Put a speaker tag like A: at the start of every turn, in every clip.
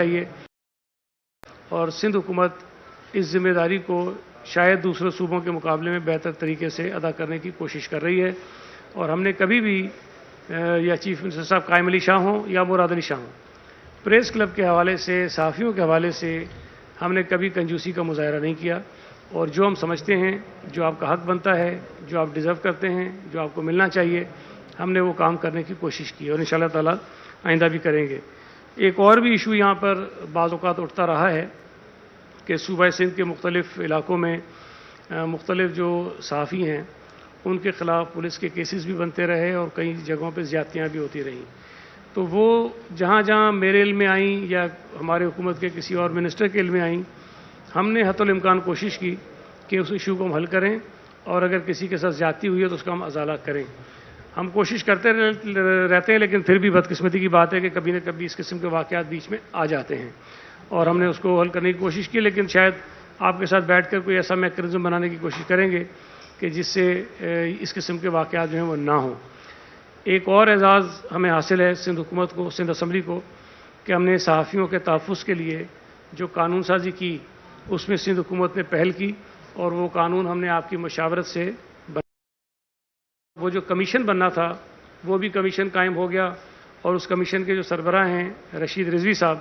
A: چاہیے اور سندھ حکومت اس ذمہ داری کو شاید دوسرے صوبوں کے مقابلے میں بہتر طریقے سے ادا کرنے کی کوشش کر رہی ہے، اور ہم نے کبھی بھی یا چیف منسٹر صاحب قائم علی شاہ ہوں یا مراد علی شاہ ہوں، پریس کلب کے حوالے سے، صحافیوں کے حوالے سے ہم نے کبھی کنجوسی کا مظاہرہ نہیں کیا، اور جو ہم سمجھتے ہیں جو آپ کا حق بنتا ہے، جو آپ ڈیزرو کرتے ہیں، جو آپ کو ملنا چاہیے، ہم نے وہ کام کرنے کی کوشش کی اور انشاءاللہ تعالی آئندہ بھی کریں گے۔ ایک اور بھی ایشو یہاں پر بعض اوقات اٹھتا رہا ہے کہ صوبہ سندھ کے مختلف علاقوں میں مختلف جو صحافی ہیں ان کے خلاف پولیس کے کیسز بھی بنتے رہے اور کئی جگہوں پہ زیادتیاں بھی ہوتی رہیں، تو وہ جہاں جہاں میرے علم میں آئیں یا ہمارے حکومت کے کسی اور منسٹر کے علم میں آئیں، ہم نے حتی الامکان کوشش کی کہ اس ایشو کو ہم حل کریں، اور اگر کسی کے ساتھ زیادتی ہوئی ہے تو اس کا ہم ازالہ کریں۔ ہم کوشش کرتے رہتے ہیں، لیکن پھر بھی بدقسمتی کی بات ہے کہ کبھی نہ کبھی اس قسم کے واقعات بیچ میں آ جاتے ہیں، اور ہم نے اس کو حل کرنے کی کوشش کی، لیکن شاید آپ کے ساتھ بیٹھ کر کوئی ایسا میکینزم بنانے کی کوشش کریں گے کہ جس سے اس قسم کے واقعات جو ہیں وہ نہ ہوں۔ ایک اور اعزاز ہمیں حاصل ہے سندھ حکومت کو، سندھ اسمبلی کو، کہ ہم نے صحافیوں کے تحفظ کے لیے جو قانون سازی کی اس میں سندھ حکومت نے پہل کی، اور وہ قانون ہم نے آپ کی مشاورت سے وہ جو کمیشن بننا تھا وہ بھی کمیشن قائم ہو گیا، اور اس کمیشن کے جو سربراہ ہیں رشید رضوی صاحب،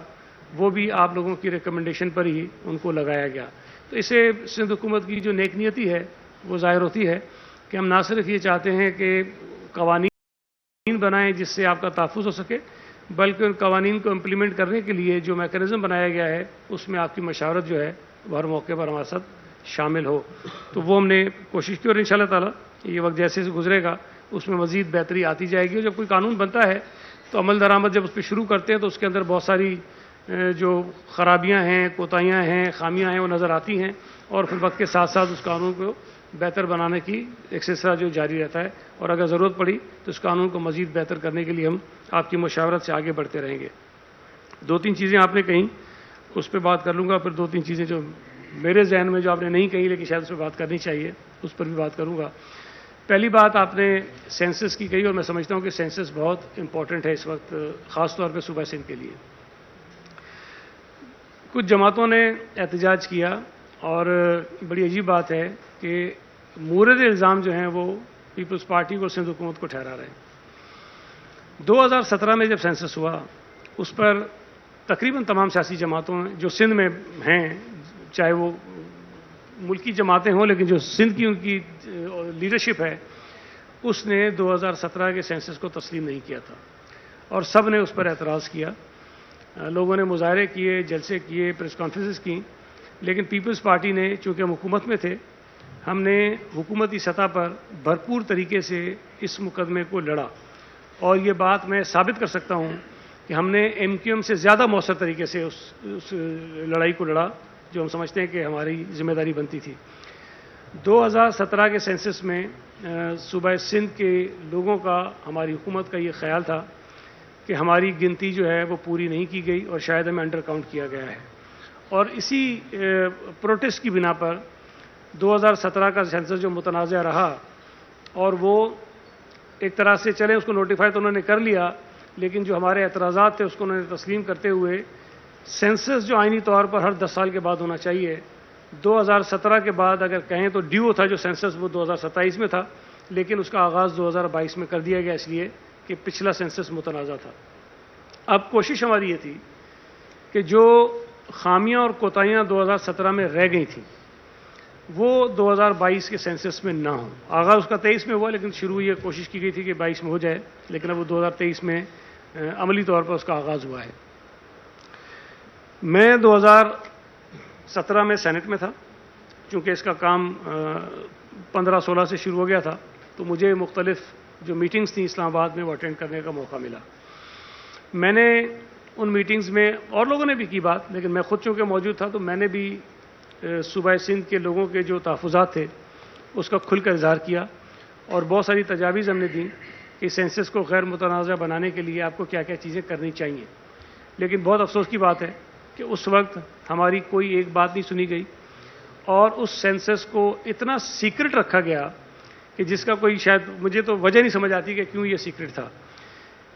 A: وہ بھی آپ لوگوں کی ریکمنڈیشن پر ہی ان کو لگایا گیا۔ تو اسے سندھ حکومت کی جو نیک نیتی ہے وہ ظاہر ہوتی ہے کہ ہم نہ صرف یہ چاہتے ہیں کہ قوانین بنائیں جس سے آپ کا تحفظ ہو سکے، بلکہ ان قوانین کو امپلیمنٹ کرنے کے لیے جو میکینزم بنایا گیا ہے اس میں آپ کی مشاورت جو ہے وہ ہر موقع پر ہمارے ساتھ شامل ہو۔ تو وہ ہم نے کوشش کی، اور انشاءاللہ تعالی یہ وقت جیسے سے گزرے گا اس میں مزید بہتری آتی جائے گی، اور جب کوئی قانون بنتا ہے تو عمل درآمد جب اس پہ شروع کرتے ہیں تو اس کے اندر بہت ساری جو خرابیاں ہیں، کوتاہیاں ہیں، خامیاں ہیں وہ نظر آتی ہیں، اور پھر وقت کے ساتھ ساتھ اس قانون کو بہتر بنانے کی ایک سلسلہ جو جاری رہتا ہے، اور اگر ضرورت پڑی تو اس قانون کو مزید بہتر کرنے کے لیے ہم آپ کی مشاورت سے آگے بڑھتے رہیں گے۔ دو تین چیزیں آپ نے کہیں اس پہ بات کر لوں گا، پھر دو تین چیزیں جو میرے ذہن میں جو آپ نے نہیں کہی لیکن شاید اس پہ بات کرنی چاہیے اس پر بھی بات کروں گا۔ پہلی بات آپ نے سینسس کی کہی، اور میں سمجھتا ہوں کہ سینسس بہت امپورٹنٹ ہے اس وقت، خاص طور پہ صوبہ سندھ کے لیے۔ کچھ جماعتوں نے احتجاج کیا، اور بڑی عجیب بات ہے کہ مورد الزام جو ہیں وہ پیپلز پارٹی کو، سندھ حکومت کو ٹھہرا رہے ہیں۔ 2017 میں جب سینسس ہوا اس پر تقریباً تمام سیاسی جماعتوں جو سندھ میں ہیں، چاہے وہ ملکی جماعتیں ہوں، لیکن جو سندھ کی ان کی لیڈرشپ ہے اس نے 2017 کے سینسس کو تسلیم نہیں کیا تھا، اور سب نے اس پر اعتراض کیا، لوگوں نے مظاہرے کیے، جلسے کیے، پریس کانفرنسز کی، لیکن پیپلز پارٹی نے، چونکہ ہم حکومت میں تھے، ہم نے حکومتی سطح پر بھرپور طریقے سے اس مقدمے کو لڑا، اور یہ بات میں ثابت کر سکتا ہوں کہ ہم نے ایم کیو ایم سے زیادہ مؤثر طریقے سے اس لڑائی کو لڑا جو ہم سمجھتے ہیں کہ ہماری ذمہ داری بنتی تھی۔ 2017 کے سینسس میں صوبہ سندھ کے لوگوں کا، ہماری حکومت کا یہ خیال تھا کہ ہماری گنتی جو ہے وہ پوری نہیں کی گئی، اور شاید ہمیں انڈر کاؤنٹ کیا گیا ہے، اور اسی پروٹیسٹ کی بنا پر 2017 کا سینسس جو متنازع رہا، اور وہ ایک طرح سے چلے اس کو نوٹیفائی تو انہوں نے کر لیا، لیکن جو ہمارے اعتراضات تھے اس کو انہوں نے تسلیم کرتے ہوئے سینسس جو آئینی طور پر ہر 10 سال کے بعد ہونا چاہیے، 2017 کے بعد اگر کہیں تو ڈیو تھا جو سینسس وہ 2027 میں تھا، لیکن اس کا آغاز 2022 میں کر دیا گیا، اس لیے کہ پچھلا سینسس متنازع تھا۔ اب کوشش ہماری یہ تھی کہ جو خامیاں اور کوتاہیاں 2017 میں رہ گئی تھیں وہ 2022 کے سینسس میں نہ ہوں۔ آغاز اس کا 23 میں ہوا، لیکن شروع یہ کوشش کی گئی تھی کہ 22 میں ہو جائے، لیکن اب وہ 2023 میں عملی طور پر اس کا آغاز ہوا ہے۔ میں 2017 میں سینٹ میں تھا، چونکہ اس کا کام 15-16 سے شروع ہو گیا تھا، تو مجھے مختلف جو میٹنگز تھیں اسلام آباد میں وہ اٹینڈ کرنے کا موقع ملا۔ میں نے ان میٹنگز میں اور لوگوں نے بھی کی بات، لیکن میں خود چونکہ موجود تھا تو میں نے بھی صوبہ سندھ کے لوگوں کے جو تحفظات تھے اس کا کھل کر اظہار کیا، اور بہت ساری تجاویز ہم نے دیں کہ سینسس کو غیر متنازع بنانے کے لیے آپ کو کیا کیا چیزیں کرنی چاہیے، لیکن بہت افسوس کی بات ہے کہ اس وقت ہماری کوئی ایک بات نہیں سنی گئی، اور اس سینسس کو اتنا سیکرٹ رکھا گیا کہ جس کا کوئی، شاید مجھے تو وجہ نہیں سمجھ آتی کہ کیوں یہ سیکرٹ تھا۔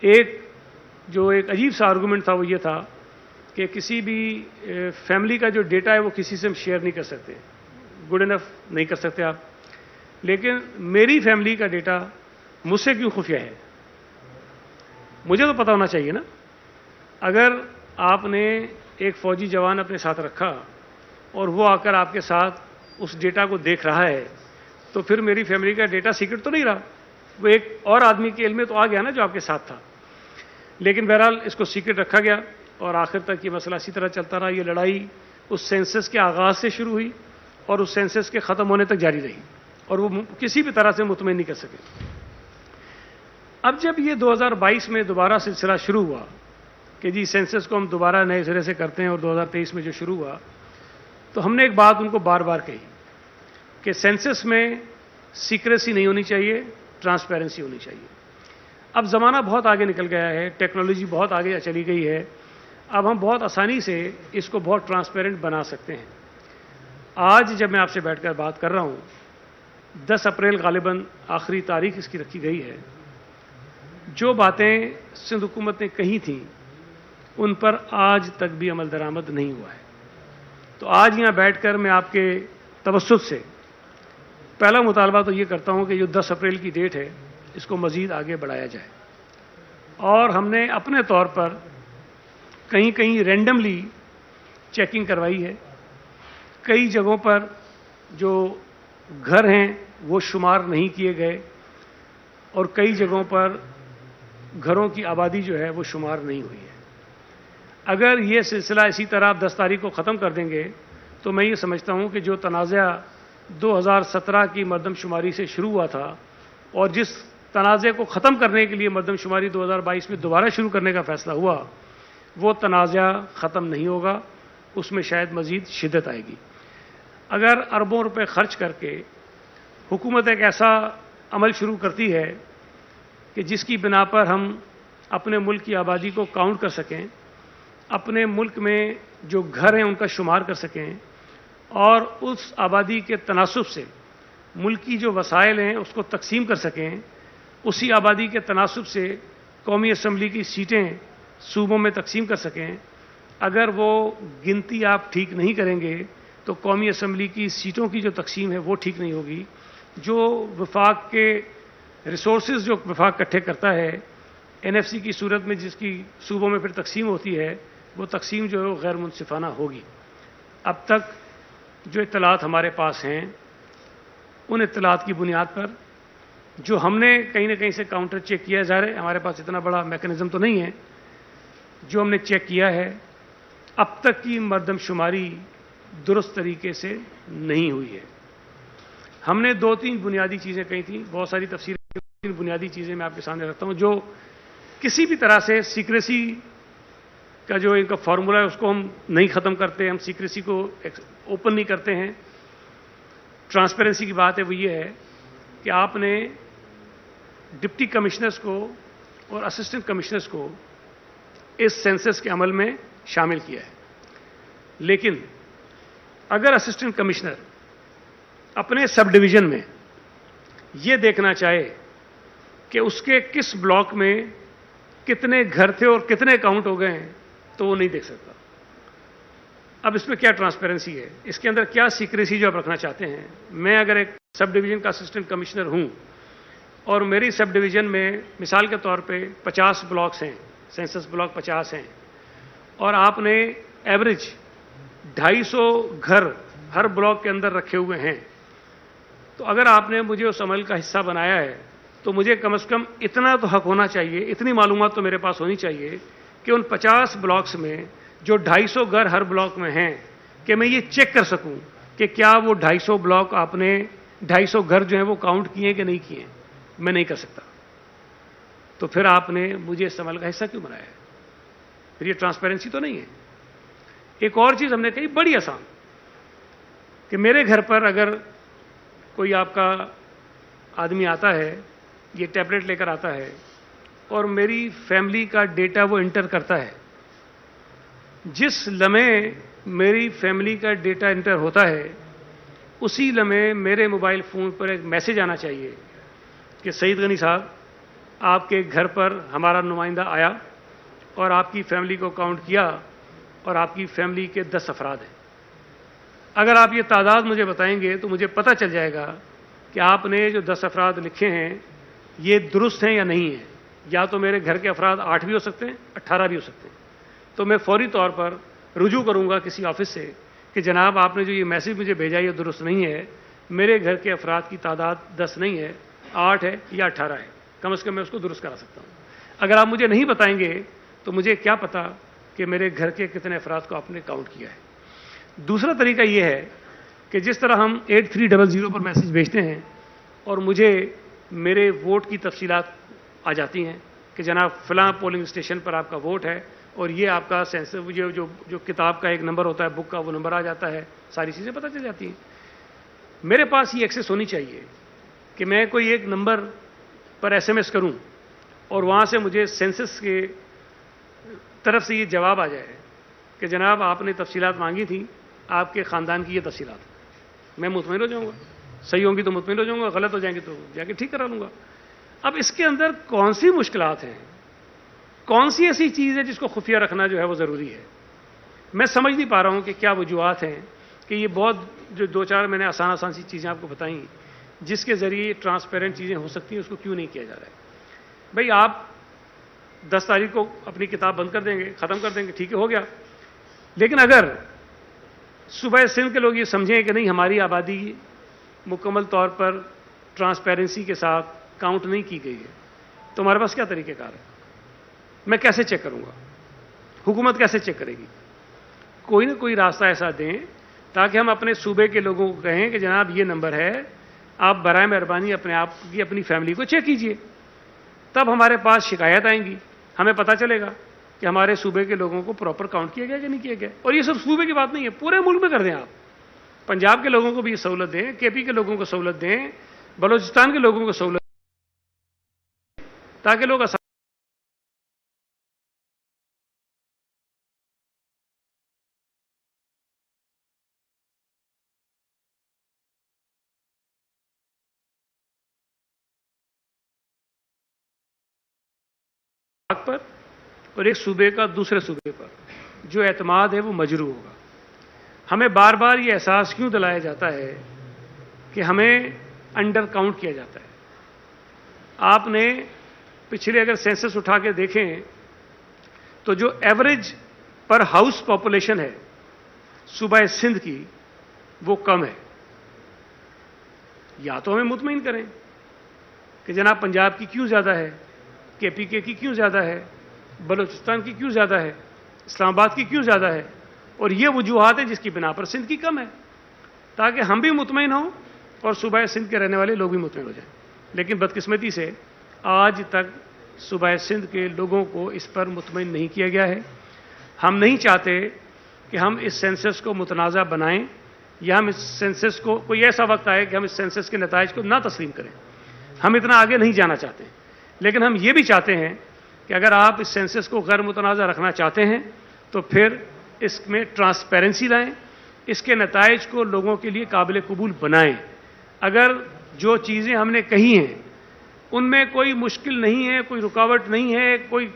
A: ایک عجیب سا آرگومنٹ تھا، وہ یہ تھا کہ کسی بھی فیملی کا جو ڈیٹا ہے وہ کسی سے ہم شیئر نہیں کر سکتے، گڈ انف نہیں کر سکتے آپ، لیکن میری فیملی کا ڈیٹا مجھ سے کیوں خفیہ ہے؟ مجھے تو پتہ ہونا چاہیے نا۔ اگر آپ نے ایک فوجی جوان اپنے ساتھ رکھا اور وہ آ کر آپ کے ساتھ اس ڈیٹا کو دیکھ رہا ہے تو پھر میری فیملی کا ڈیٹا سیکرٹ تو نہیں رہا، وہ ایک اور آدمی کے علم میں تو آ گیا نا جو آپ کے ساتھ تھا۔ لیکن بہرحال اس کو سیکرٹ رکھا گیا اور آخر تک یہ مسئلہ اسی طرح چلتا رہا۔ یہ لڑائی اس سینسس کے آغاز سے شروع ہوئی اور اس سینسس کے ختم ہونے تک جاری رہی اور وہ کسی بھی طرح سے مطمئن نہیں کر سکے۔ اب جب یہ 2022 میں دوبارہ سلسلہ شروع ہوا کہ جی سینسس کو ہم دوبارہ نئے سرے سے کرتے ہیں اور 2023 میں جو شروع ہوا، تو ہم نے ایک بات ان کو بار بار کہی کہ سینسس میں سیکریسی نہیں ہونی چاہیے، ٹرانسپیرنسی ہونی چاہیے۔ اب زمانہ بہت آگے نکل گیا ہے، ٹیکنالوجی بہت آگے چلی گئی ہے، اب ہم بہت آسانی سے اس کو بہت ٹرانسپیرنٹ بنا سکتے ہیں۔ آج جب میں آپ سے بیٹھ کر بات کر رہا ہوں، 10 اپریل غالباً آخری تاریخ اس کی رکھی گئی ہے، جو باتیں سندھ حکومت نے کہی تھیں ان پر آج تک بھی عمل درآمد نہیں ہوا ہے۔ تو آج یہاں بیٹھ کر میں آپ کے توسط سے پہلا مطالبہ تو یہ کرتا ہوں کہ جو 10 اپریل کی ڈیٹ ہے اس کو مزید آگے بڑھایا جائے، اور ہم نے اپنے طور پر کہیں کہیں رینڈملی چیکنگ کروائی ہے۔ کئی جگہوں پر جو گھر ہیں وہ شمار نہیں کیے گئے اور کئی جگہوں پر گھروں کی آبادی جو ہے وہ شمار نہیں ہوئی ہے۔ اگر یہ سلسلہ اسی طرح آپ 10 تاریخ کو ختم کر دیں گے تو میں یہ سمجھتا ہوں کہ جو تنازع 2017 کی مردم شماری سے شروع ہوا تھا اور جس تنازع کو ختم کرنے کے لیے مردم شماری 2022 میں دوبارہ شروع کرنے کا فیصلہ ہوا، وہ تنازع ختم نہیں ہوگا، اس میں شاید مزید شدت آئے گی۔ اگر اربوں روپے خرچ کر کے حکومت ایک ایسا عمل شروع کرتی ہے کہ جس کی بنا پر ہم اپنے ملک کی آبادی کو کاؤنٹ کر سکیں، اپنے ملک میں جو گھر ہیں ان کا شمار کر سکیں اور اس آبادی کے تناسب سے ملکی جو وسائل ہیں اس کو تقسیم کر سکیں، اسی آبادی کے تناسب سے قومی اسمبلی کی سیٹیں صوبوں میں تقسیم کر سکیں، اگر وہ گنتی آپ ٹھیک نہیں کریں گے تو قومی اسمبلی کی سیٹوں کی جو تقسیم ہے وہ ٹھیک نہیں ہوگی۔ جو وفاق کے ریسورسز جو وفاق اکٹھے کرتا ہے NFC کی صورت میں جس کی صوبوں میں پھر تقسیم ہوتی ہے، وہ تقسیم جو ہے وہ غیر منصفانہ ہوگی۔ اب تک جو اطلاعات ہمارے پاس ہیں ان اطلاعات کی بنیاد پر جو ہم نے کہیں نہ کہیں سے کاؤنٹر چیک کیا ہے، ظاہر ہے ہمارے پاس اتنا بڑا میکانزم تو نہیں ہے، جو ہم نے چیک کیا ہے اب تک کی مردم شماری درست طریقے سے نہیں ہوئی ہے۔ ہم نے 2-3 بنیادی چیزیں کہی تھیں، بہت ساری تفصیلیں، بنیادی چیزیں میں آپ کے سامنے رکھتا ہوں جو کسی بھی طرح سے سیکریسی کا جو ان کا فارمولا ہے اس کو ہم نہیں ختم کرتے، ہم سیکریسی کو اوپن نہیں کرتے ہیں۔ ٹرانسپیرنسی کی بات ہے وہ یہ ہے کہ آپ نے ڈپٹی کمشنرز کو اور اسسٹنٹ کمشنرز کو اس سینسس کے عمل میں شامل کیا ہے، لیکن اگر اسسٹنٹ کمشنر اپنے سب ڈویژن میں یہ دیکھنا چاہے کہ اس کے کس بلاک میں کتنے گھر تھے اور کتنے کاؤنٹ ہو گئے ہیں تو وہ نہیں دیکھ سکتا۔ اب اس میں کیا ٹرانسپیرنسی ہے، اس کے اندر کیا سیکریسی جو آپ رکھنا چاہتے ہیں؟ میں اگر ایک سب ڈویژن کا اسسٹنٹ کمشنر ہوں اور میری سب ڈویژن میں مثال کے طور پہ 50 بلاکس ہیں، سینسس بلاک 50 ہیں، اور آپ نے ایوریج 250 گھر ہر بلاک کے اندر رکھے ہوئے ہیں، تو اگر آپ نے مجھے اس عمل کا حصہ بنایا ہے تو مجھے کم از کم اتنا تو حق ہونا چاہیے، اتنی معلومات تو میرے پاس ہونی چاہیے کہ ان 50 بلاکس میں جو 250 گھر ہر بلاک میں ہیں کہ میں یہ چیک کر سکوں کہ کیا وہ 250 بلاک آپ نے 250 گھر جو ہیں وہ کاؤنٹ کیے کہ نہیں کیے۔ میں نہیں کر سکتا، تو پھر آپ نے مجھے اس عمل کا حصہ کیوں بنایا ہے؟ پھر یہ ٹرانسپیرنسی تو نہیں ہے۔ ایک اور چیز ہم نے کہی بڑی آسان کہ میرے گھر پر اگر کوئی آپ کا آدمی آتا ہے، یہ ٹیبلٹ لے کر آتا ہے اور میری فیملی کا ڈیٹا وہ انٹر کرتا ہے، جس لمحے میری فیملی کا ڈیٹا انٹر ہوتا ہے اسی لمحے میرے موبائل فون پر ایک میسج آنا چاہیے کہ سعید غنی صاحب آپ کے گھر پر ہمارا نمائندہ آیا اور آپ کی فیملی کو کاؤنٹ کیا اور آپ کی فیملی کے 10 افراد ہیں. اگر آپ یہ تعداد مجھے بتائیں گے تو مجھے پتہ چل جائے گا کہ آپ نے جو 10 افراد لکھے ہیں یہ درست ہیں یا نہیں ہیں. یا تو میرے گھر کے افراد 8 بھی ہو سکتے ہیں، 18 بھی ہو سکتے ہیں. تو میں فوری طور پر رجوع کروں گا کسی آفس سے کہ جناب آپ نے جو یہ میسج مجھے بھیجا یہ درست نہیں ہے. میرے گھر کے افراد کی تعداد 10 نہیں ہے، 8 ہے یا 18 ہے. کم از کم میں اس کو درست کرا سکتا ہوں. اگر آپ مجھے نہیں بتائیں گے تو مجھے کیا پتا کہ میرے گھر کے کتنے افراد کو آپ نے کاؤنٹ کیا ہے. دوسرا طریقہ یہ ہے کہ جس طرح ہم 8300 پر میسج بھیجتے ہیں اور مجھے میرے ووٹ کی تفصیلات آ جاتی ہیں کہ جناب فلاں پولنگ اسٹیشن پر آپ کا ووٹ ہے اور یہ آپ کا سینسر جو کتاب کا ایک نمبر ہوتا ہے بک کا وہ نمبر آ جاتا ہے، ساری چیزیں پتہ چل جاتی ہیں. میرے پاس یہ ایکسیس ہونی چاہیے کہ میں کوئی ایک نمبر پر SMS کروں اور وہاں سے مجھے سینسس کے طرف سے یہ جواب آ جائے کہ جناب آپ نے تفصیلات مانگی تھیں، آپ کے خاندان کی یہ تفصیلات. میں مطمئن ہو جاؤں گا. صحیح ہوں گی تو مطمئن ہو جاؤں گا، غلط ہو جائیں گے تو جا کے ٹھیک کرا لوں گا. اب اس کے اندر کون سی مشکلات ہیں، کون سی ایسی چیز ہے جس کو خفیہ رکھنا جو ہے وہ ضروری ہے؟ میں سمجھ نہیں پا رہا ہوں کہ کیا وجوہات ہیں کہ یہ بہت جو 2-4 میں نے آسان سی چیزیں آپ کو بتائیں جس کے ذریعے ٹرانسپیرنٹ چیزیں ہو سکتی ہیں، اس کو کیوں نہیں کیا جا رہا ہے؟ بھائی آپ 10 تاریخ کو اپنی کتاب بند کر دیں گے، ختم کر دیں گے، ٹھیک ہے، ہو گیا. لیکن اگر صوبہ سندھ کے لوگ یہ سمجھیں کہ نہیں ہماری آبادی مکمل طور پر ٹرانسپیرنسی کے ساتھ کاؤنٹ نہیں کی گئی ہے تو ہمارے پاس کیا طریقہ کار ہے؟ میں کیسے چیک کروں گا؟ حکومت کیسے چیک کرے گی؟ کوئی نہ کوئی راستہ ایسا دیں تاکہ ہم اپنے صوبے کے لوگوں کو کہیں کہ جناب یہ نمبر ہے، آپ برائے مہربانی اپنے آپ کی اپنی فیملی کو چیک کیجئے. تب ہمارے پاس شکایت آئیں گی، ہمیں پتہ چلے گا کہ ہمارے صوبے کے لوگوں کو پراپر کاؤنٹ کیا گیا کہ نہیں کیا گیا. اور یہ صرف صوبے کی بات نہیں ہے، پورے ملک میں کر دیں. آپ پنجاب کے لوگوں کو بھی یہ سہولت دیں، KP کے لوگوں کو سہولت دیں، بلوچستان کے لوگوں کو سہولت دیں تاکہ لوگ پر اور ایک صوبے کا دوسرے صوبے پر جو اعتماد ہے وہ مجروح ہوگا. ہمیں بار بار یہ احساس کیوں دلایا جاتا ہے کہ ہمیں انڈر کاؤنٹ کیا جاتا ہے؟ آپ نے پچھلے اگر سینسس اٹھا کے دیکھیں تو جو ایوریج پر ہاؤس پاپولیشن ہے صوبہ سندھ کی وہ کم ہے. یا تو ہمیں مطمئن کریں کہ جناب پنجاب کی کیوں زیادہ ہے، KPK کی کیوں زیادہ ہے، بلوچستان کی کیوں زیادہ ہے، اسلام آباد کی کیوں زیادہ ہے، اور یہ وجوہات ہیں جس کی بنا پر سندھ کی کم ہے تاکہ ہم بھی مطمئن ہوں اور صوبہ سندھ کے رہنے والے لوگ بھی مطمئن ہو جائیں. لیکن بدقسمتی سے آج تک صوبہ سندھ کے لوگوں کو اس پر مطمئن نہیں کیا گیا ہے. ہم نہیں چاہتے کہ ہم اس سینسس کو متنازع بنائیں یا ہم اس سینسس کو کوئی ایسا وقت آئے کہ ہم اس سینسس کے نتائج کو نہ تسلیم کریں. ہم اتنا آگے نہیں جانا چاہتے، لیکن ہم یہ بھی چاہتے ہیں کہ اگر آپ اس سینسس کو غیر متنازع رکھنا چاہتے ہیں تو پھر اس میں ٹرانسپیرنسی لائیں، اس کے نتائج کو لوگوں کے لیے قابل قبول بنائیں. اگر جو چیزیں ہم نے کہی ہیں ان میں کوئی مشکل نہیں ہے، کوئی رکاوٹ نہیں ہے، کوئی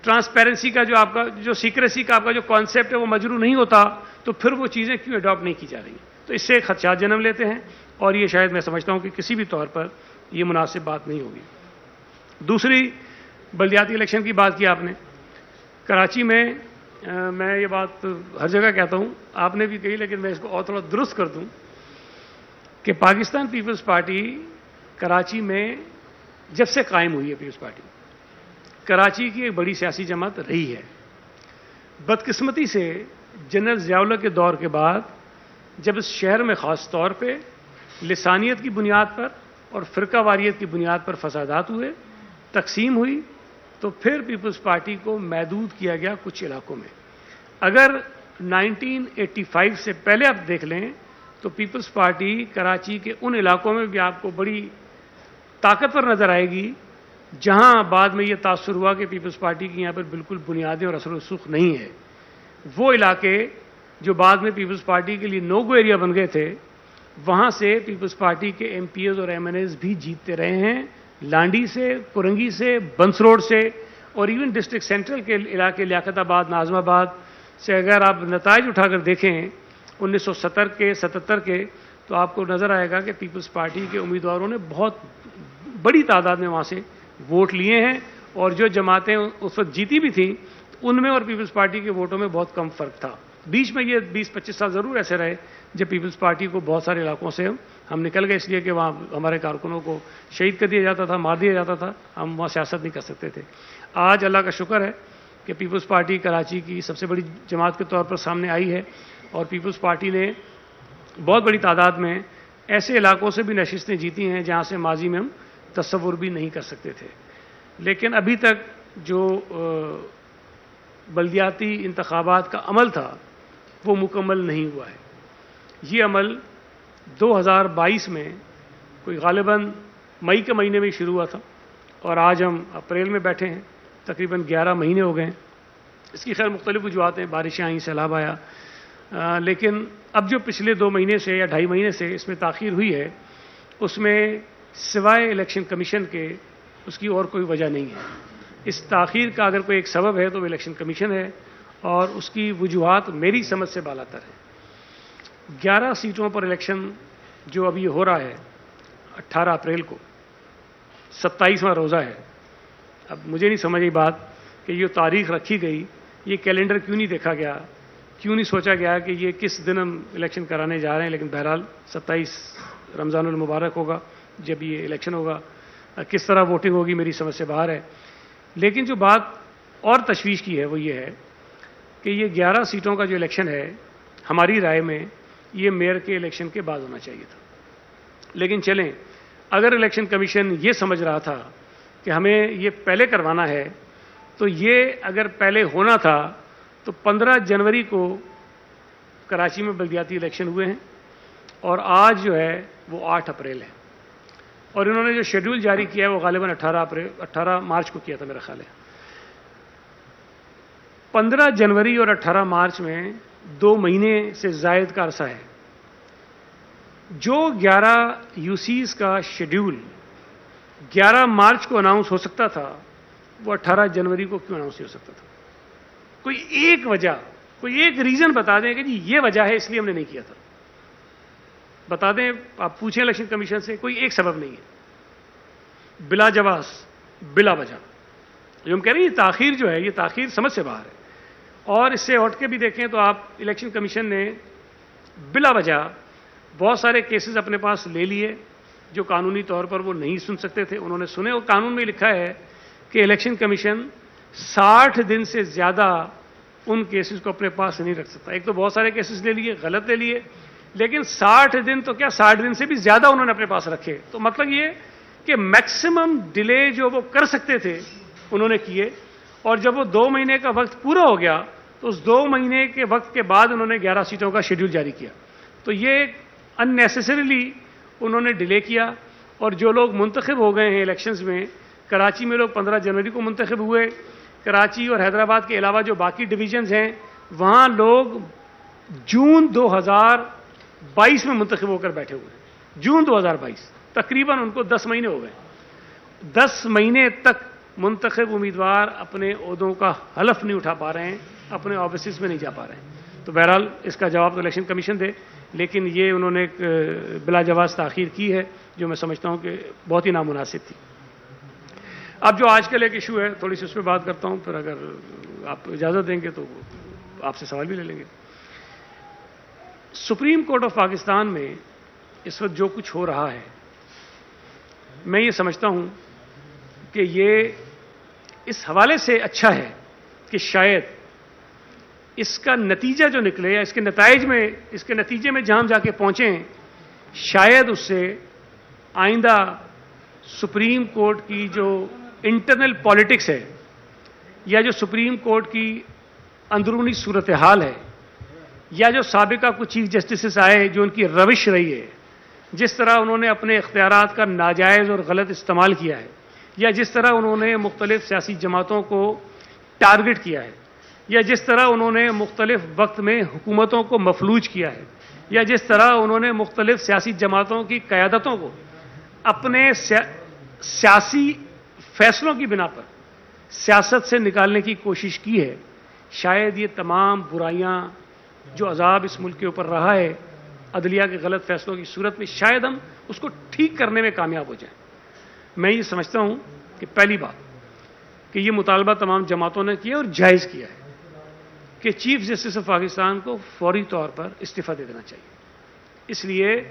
A: ٹرانسپیرنسی کا جو آپ کا جو سیکریسی کا آپ کا جو کانسیپٹ ہے وہ مجروح نہیں ہوتا، تو پھر وہ چیزیں کیوں اڈاپٹ نہیں کی جا رہی ہیں؟ تو اس سے خدشات جنم لیتے ہیں اور یہ شاید میں سمجھتا ہوں کہ کسی بھی طور پر یہ مناسب بات نہیں ہوگی. دوسری بلدیاتی الیکشن کی بات کی آپ نے. کراچی میں میں یہ بات ہر جگہ کہتا ہوں، آپ نے بھی کہی لیکن میں اس کو اور تھوڑا درست کر دوں کہ پاکستان پیپلز پارٹی کراچی میں جب سے قائم ہوئی ہے، پیپلز پارٹی کراچی کی ایک بڑی سیاسی جماعت رہی ہے. بدقسمتی سے جنرل ضیاء اللہ کے دور کے بعد جب اس شہر میں خاص طور پہ لسانیت کی بنیاد پر اور فرقہ واریت کی بنیاد پر فسادات ہوئے، تقسیم ہوئی، تو پھر پیپلز پارٹی کو محدود کیا گیا کچھ علاقوں میں. اگر 1985 سے پہلے آپ دیکھ لیں تو پیپلز پارٹی کراچی کے ان علاقوں میں بھی آپ کو بڑی طاقتور نظر آئے گی جہاں بعد میں یہ تاثر ہوا کہ پیپلز پارٹی کی یہاں پر بالکل بنیادیں اور اثر و رسوخ نہیں ہے. وہ علاقے جو بعد میں پیپلز پارٹی کے لیے نو گو ایریا بن گئے تھے، وہاں سے پیپلز پارٹی کے MPs اور MNAs بھی جیتتے رہے ہیں، لانڈی سے، کرنگی سے، بنس روڈ سے، اور ایون ڈسٹرکٹ سینٹرل کے علاقے لیاقت آباد، ناظم آباد، سے اگر آپ نتائج اٹھا کر دیکھیں 1970 کے 77 کے، تو آپ کو نظر آئے گا کہ پیپلز پارٹی کے امیدواروں نے بہت بڑی تعداد میں وہاں سے ووٹ لیے ہیں، اور جو جماعتیں اس وقت جیتی بھی تھیں ان میں اور پیپلز پارٹی کے ووٹوں میں بہت کم فرق تھا۔ بیچ میں یہ 20-25 سال ضرور ایسے رہے جب پیپلز پارٹی کو بہت سارے علاقوں سے ہم نکل گئے، اس لیے کہ وہاں ہمارے کارکنوں کو شہید کر دیا جاتا تھا، مار دیا جاتا تھا، ہم وہاں سیاست نہیں کر سکتے تھے۔ آج اللہ کا شکر ہے کہ پیپلز پارٹی کراچی کی سب سے بڑی جماعت کے طور پر سامنے آئی ہے، اور پیپلز پارٹی نے بہت بڑی تعداد میں ایسے علاقوں سے بھی نشستیں جیتی ہیں جہاں سے ماضی میں ہم تصور بھی نہیں کر سکتے تھے۔ لیکن ابھی تک جو بلدیاتی انتخابات کا عمل تھا وہ مکمل نہیں ہوا ہے۔ یہ عمل 2022 میں کوئی غالباً مئی کے مہینے میں شروع ہوا تھا، اور آج ہم اپریل میں بیٹھے ہیں، تقریباً 11 مہینے ہو گئے ہیں۔ اس کی خیر مختلف وجوہات ہیں، بارشیں آئیں، سیلاب آیا، لیکن اب جو پچھلے 2 مہینے سے یا 2.5 مہینے سے اس میں تاخیر ہوئی ہے، اس میں سوائے الیکشن کمیشن کے اس کی اور کوئی وجہ نہیں ہے۔ اس تاخیر کا اگر کوئی ایک سبب ہے تو وہ الیکشن کمیشن ہے، اور اس کی وجوہات میری سمجھ سے بالا تر ہے۔ 11 سیٹوں پر الیکشن جو ابھی ہو رہا ہے 18 اپریل کو، 27واں روزہ ہے۔ اب مجھے نہیں سمجھ آئی بات کہ یہ تاریخ رکھی گئی، یہ کیلنڈر کیوں نہیں دیکھا گیا، کیوں نہیں سوچا گیا کہ یہ کس دن ہم الیکشن کرانے جا رہے ہیں۔ لیکن بہرحال 27 رمضان المبارک ہوگا جب یہ الیکشن ہوگا، کس طرح ووٹنگ ہوگی میری سمجھ سے باہر ہے۔ لیکن جو بات اور تشویش کی ہے وہ یہ ہے کہ یہ 11 سیٹوں کا جو الیکشن ہے ہماری رائے میں یہ میئر کے الیکشن کے بعد ہونا چاہیے تھا۔ لیکن چلیں، اگر الیکشن کمیشن یہ سمجھ رہا تھا کہ ہمیں یہ پہلے کروانا ہے، تو یہ اگر پہلے ہونا تھا تو 15 جنوری کو کراچی میں بلدیاتی الیکشن ہوئے ہیں، اور آج جو ہے وہ 8 اپریل ہے، اور انہوں نے جو شیڈول جاری کیا ہے وہ غالباً 18 مارچ کو کیا تھا میرا خیال ہے۔ 15 جنوری اور 18 مارچ میں 2 مہینے سے زائد کا عرصہ ہے۔ جو 11 یوسیز کا شیڈول 11 مارچ کو اناؤنس ہو سکتا تھا، وہ 18 جنوری کو کیوں اناؤنس نہیں ہو سکتا تھا؟ کوئی ایک وجہ، کوئی ایک ریزن بتا دیں کہ جی یہ وجہ ہے اس لیے ہم نے نہیں کیا تھا، بتا دیں۔ آپ پوچھیں الیکشن کمیشن سے، کوئی ایک سبب نہیں ہے، بلا جواز، بلا وجہ۔ جو ہم کہہ رہے ہیں یہ تاخیر جو ہے، یہ تاخیر سمجھ سے باہر ہے۔ اور اس سے ہٹ کے بھی دیکھیں تو آپ الیکشن کمیشن نے بلا وجہ بہت سارے کیسز اپنے پاس لے لیے جو قانونی طور پر وہ نہیں سن سکتے تھے، انہوں نے سنے، اور قانون میں لکھا ہے کہ الیکشن کمیشن 60 دن سے زیادہ ان کیسز کو اپنے پاس نہیں رکھ سکتا۔ ایک تو بہت سارے کیسز لے لیے، غلط لے لیے، لیکن 60 دن تو کیا 60 دن سے بھی زیادہ انہوں نے اپنے پاس رکھے۔ تو مطلب یہ کہ میکسیمم ڈیلے جو وہ کر سکتے تھے انہوں نے کیے، اور جب وہ 2 مہینے کا وقت پورا ہو گیا تو اس 2 مہینے کے وقت کے بعد انہوں نے 11 سیٹوں کا شیڈول جاری کیا۔ تو یہ ان نیسیسریلی انہوں نے ڈیلے کیا، اور جو لوگ منتخب ہو گئے ہیں الیکشنز میں، کراچی میں لوگ 15 جنوری کو منتخب ہوئے، کراچی اور حیدرآباد کے علاوہ جو باقی ڈویژنز ہیں وہاں لوگ جون 2022 میں منتخب ہو کر بیٹھے ہوئے ہیں۔ جون 2022، تقریباً ان کو 10 مہینے ہو گئے۔ 10 مہینے تک منتخب امیدوار اپنے عہدوں کا حلف نہیں اٹھا پا رہے ہیں، اپنے آفیسز میں نہیں جا پا رہے ہیں۔ تو بہرحال اس کا جواب تو الیکشن کمیشن دے، لیکن یہ انہوں نے ایک بلا جواز تاخیر کی ہے جو میں سمجھتا ہوں کہ بہت ہی نامناسب تھی۔ اب جو آج کل ایک ایشو ہے، تھوڑی سی اس پہ بات کرتا ہوں، پھر اگر آپ اجازت دیں گے تو آپ سے سوال بھی لے لیں گے۔ سپریم کورٹ آف پاکستان میں اس وقت جو کچھ ہو رہا ہے، میں یہ سمجھتا ہوں کہ یہ اس حوالے سے اچھا ہے کہ شاید اس کا نتیجہ جو نکلے یا اس کے نتیجے میں جہاں ہم جا کے پہنچیں، شاید اس سے آئندہ سپریم کورٹ کی جو انٹرنل پالیٹکس ہے یا جو سپریم کورٹ کی اندرونی صورتحال ہے، یا جو سابقہ کچھ چیف جسٹسز آئے جو ان کی روش رہی ہے، جس طرح انہوں نے اپنے اختیارات کا ناجائز اور غلط استعمال کیا ہے، یا جس طرح انہوں نے مختلف سیاسی جماعتوں کو ٹارگٹ کیا ہے، یا جس طرح انہوں نے مختلف وقت میں حکومتوں کو مفلوج کیا ہے، یا جس طرح انہوں نے مختلف سیاسی جماعتوں کی قیادتوں کو اپنے سیاسی فیصلوں کی بنا پر سیاست سے نکالنے کی کوشش کی ہے، شاید یہ تمام برائیاں جو عذاب اس ملک کے اوپر رہا ہے عدلیہ کے غلط فیصلوں کی صورت میں، شاید ہم اس کو ٹھیک کرنے میں کامیاب ہو جائیں۔ میں یہ سمجھتا ہوں کہ پہلی بات کہ یہ مطالبہ تمام جماعتوں نے کیا اور جائز کیا ہے کہ چیف جسٹس آف پاکستان کو فوری طور پر استعفیٰ دے دینا چاہیے، اس لیے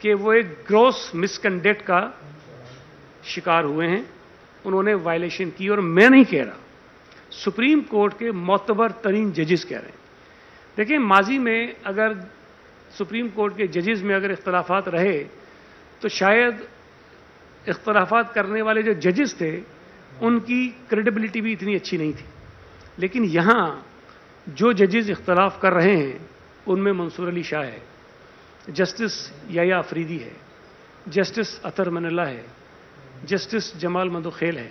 A: کہ وہ ایک گروس مس کنڈکٹ کا شکار ہوئے ہیں، انہوں نے وائلیشن کی، اور میں نہیں کہہ رہا، سپریم کورٹ کے معتبر ترین ججز کہہ رہے ہیں۔ دیکھیں، ماضی میں اگر سپریم کورٹ کے ججز میں اگر اختلافات رہے تو شاید اختلافات کرنے والے جو ججز تھے ان کی کریڈیبلٹی بھی اتنی اچھی نہیں تھی، لیکن یہاں جو ججز اختلاف کر رہے ہیں ان میں منصور علی شاہ ہے، جسٹس یحییٰ افریدی ہے، جسٹس اطہر من اللہ ہے، جسٹس جمال مندوخیل ہے۔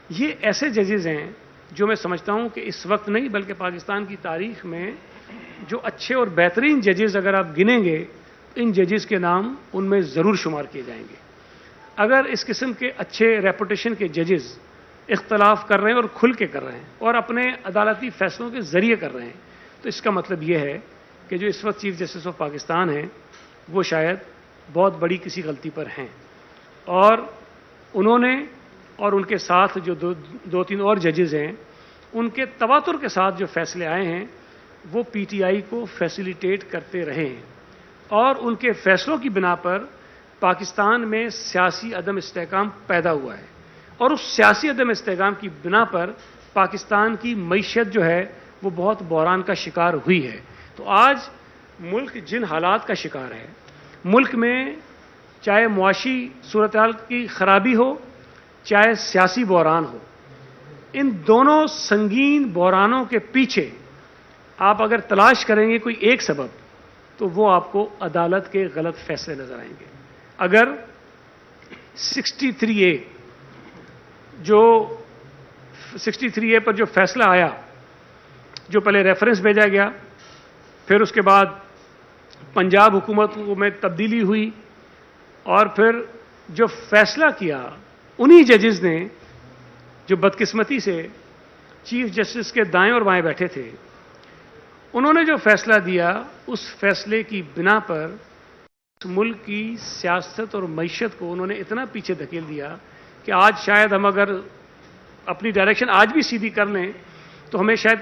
A: یہ ایسے ججز ہیں جو میں سمجھتا ہوں کہ اس وقت نہیں بلکہ پاکستان کی تاریخ میں جو اچھے اور بہترین ججز اگر آپ گنیں گے ان ججز کے نام ان میں ضرور شمار کیے جائیں گے۔ اگر اس قسم کے اچھے ریپوٹیشن کے ججز اختلاف کر رہے ہیں اور کھل کے کر رہے ہیں اور اپنے عدالتی فیصلوں کے ذریعے کر رہے ہیں تو اس کا مطلب یہ ہے کہ جو اس وقت چیف جسٹس آف پاکستان ہیں وہ شاید بہت بڑی کسی غلطی پر ہیں، اور انہوں نے اور ان کے ساتھ جو دو تین اور ججز ہیں ان کے تواتر کے ساتھ جو فیصلے آئے ہیں وہ پی ٹی آئی کو فیسیلیٹیٹ کرتے رہے ہیں، اور ان کے فیصلوں کی بنا پر پاکستان میں سیاسی عدم استحکام پیدا ہوا ہے، اور اس سیاسی عدم استحکام کی بنا پر پاکستان کی معیشت جو ہے وہ بہت بحران کا شکار ہوئی ہے۔ تو آج ملک جن حالات کا شکار ہے، ملک میں چاہے معاشی صورتحال کی خرابی ہو چاہے سیاسی بحران ہو، ان دونوں سنگین بحرانوں کے پیچھے آپ اگر تلاش کریں گے کوئی ایک سبب تو وہ آپ کو عدالت کے غلط فیصلے نظر آئیں گے۔ اگر 63A پر جو فیصلہ آیا، جو پہلے ریفرنس بھیجا گیا، پھر اس کے بعد پنجاب حکومت میں تبدیلی ہوئی، اور پھر جو فیصلہ کیا انہی ججز نے جو بدقسمتی سے چیف جسٹس کے دائیں اور بائیں بیٹھے تھے، انہوں نے جو فیصلہ دیا اس فیصلے کی بنا پر ملک کی سیاست اور معیشت کو انہوں نے اتنا پیچھے دھکیل دیا کہ آج شاید ہم اگر اپنی ڈائریکشن آج بھی سیدھی کر لیں تو ہمیں شاید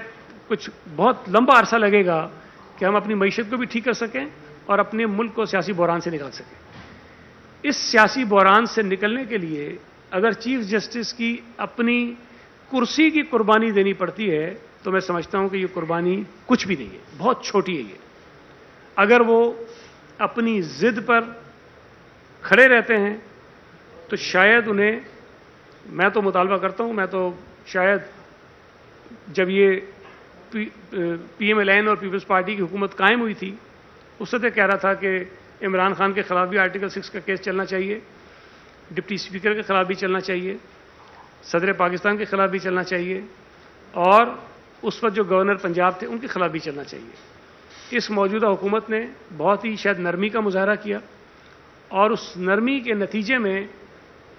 A: کچھ بہت لمبا عرصہ لگے گا کہ ہم اپنی معیشت کو بھی ٹھیک کر سکیں اور اپنے ملک کو سیاسی بحران سے نکال سکیں۔ اس سیاسی بحران سے نکلنے کے لیے اگر چیف جسٹس کی اپنی کرسی کی قربانی دینی پڑتی ہے تو میں سمجھتا ہوں کہ یہ قربانی کچھ بھی نہیں ہے، بہت چھوٹی ہے یہ۔ اگر وہ اپنی ضد پر کھڑے رہتے ہیں تو شاید انہیں، میں تو مطالبہ کرتا ہوں، میں تو شاید جب یہ پی ایم ایل این اور پیپلز پارٹی کی حکومت قائم ہوئی تھی اس سے کہہ رہا تھا کہ عمران خان کے خلاف بھی آرٹیکل 6 کا کیس چلنا چاہیے، ڈپٹی اسپیکر کے خلاف بھی چلنا چاہیے، صدر پاکستان کے خلاف بھی چلنا چاہیے، اور اس وقت جو گورنر پنجاب تھے ان کے خلاف بھی چلنا چاہیے۔ اس موجودہ حکومت نے بہت ہی شاید نرمی کا مظاہرہ کیا، اور اس نرمی کے نتیجے میں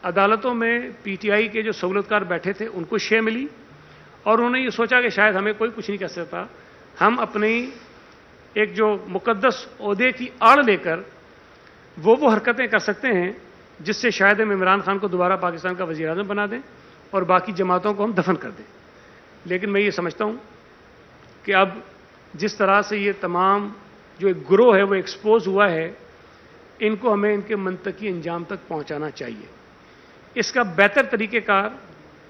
A: عدالتوں میں پی ٹی آئی کے جو سہولتکار بیٹھے تھے ان کو شے ملی، اور انہوں نے یہ سوچا کہ شاید ہمیں کوئی کچھ نہیں کر سکتا، ہم اپنی ایک جو مقدس عہدے کی آڑ لے کر وہ حرکتیں کر سکتے ہیں جس سے شاید ہم عمران خان کو دوبارہ پاکستان کا وزیر اعظم بنا دیں اور باقی جماعتوں کو ہم دفن کر دیں۔ لیکن میں یہ سمجھتا ہوں کہ اب جس طرح سے یہ تمام جو ایک گروہ ہے وہ ایکسپوز ہوا ہے، ان کو ہمیں ان کے منطقی انجام تک پہنچانا چاہیے۔ اس کا بہتر طریقہ کار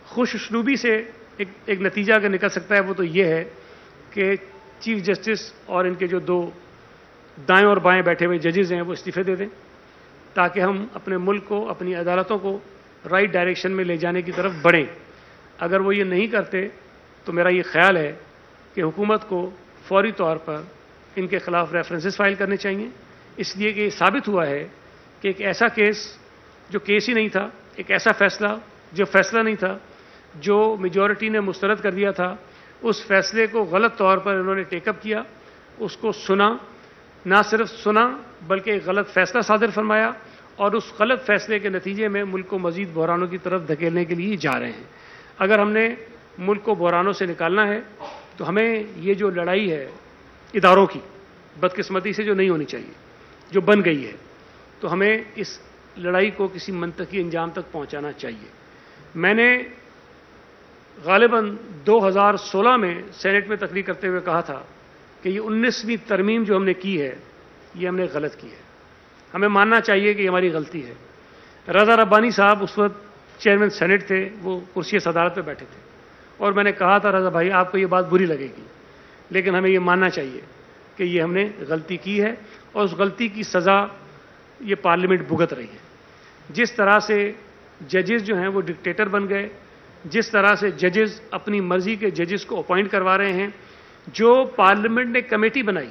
A: خوش اسلوبی سے ایک نتیجہ اگر نکل سکتا ہے وہ تو یہ ہے کہ چیف جسٹس اور ان کے جو دو دائیں اور بائیں بیٹھے ہوئے ججز ہیں وہ استعفے دے دیں، تاکہ ہم اپنے ملک کو، اپنی عدالتوں کو رائٹ ڈائریکشن میں لے جانے کی طرف بڑھیں۔ اگر وہ یہ نہیں کرتے تو میرا یہ خیال ہے کہ حکومت کو فوری طور پر ان کے خلاف ریفرنسز فائل کرنے چاہیے، اس لیے کہ یہ ثابت ہوا ہے کہ ایک ایسا کیس جو کیس ہی نہیں تھا، ایک ایسا فیصلہ جو فیصلہ نہیں تھا، جو میجورٹی نے مسترد کر دیا تھا، اس فیصلے کو غلط طور پر انہوں نے ٹیک اپ کیا، اس کو سنا، نہ صرف سنا بلکہ ایک غلط فیصلہ صادر فرمایا، اور اس غلط فیصلے کے نتیجے میں ملک کو مزید بحرانوں کی طرف دھکیلنے کے لیے جا رہے ہیں۔ اگر ہم نے ملک کو بحرانوں سے نکالنا ہے تو ہمیں یہ جو لڑائی ہے اداروں کی بدقسمتی سے جو نہیں ہونی چاہیے، جو بن گئی ہے، تو ہمیں اس لڑائی کو کسی منطقی انجام تک پہنچانا چاہیے۔ میں نے غالباً 2016 میں سینٹ میں تقریر کرتے ہوئے کہا تھا کہ یہ 19ویں ترمیم جو ہم نے کی ہے یہ ہم نے غلط کی ہے، ہمیں ماننا چاہیے کہ یہ ہماری غلطی ہے۔ رضا ربانی صاحب اس وقت چیئرمین سینٹ تھے، وہ کرسی صدارت پہ بیٹھے تھے، اور میں نے کہا تھا رضا بھائی آپ کو یہ بات بری لگے گی، لیکن ہمیں یہ ماننا چاہیے کہ یہ ہم نے غلطی کی ہے، اور اس غلطی کی سزا یہ پارلیمنٹ بھگت رہی ہے۔ جس طرح سے ججز جو ہیں وہ ڈکٹیٹر بن گئے، جس طرح سے ججز اپنی مرضی کے ججز کو اپوائنٹ کروا رہے ہیں، جو پارلیمنٹ نے کمیٹی بنائی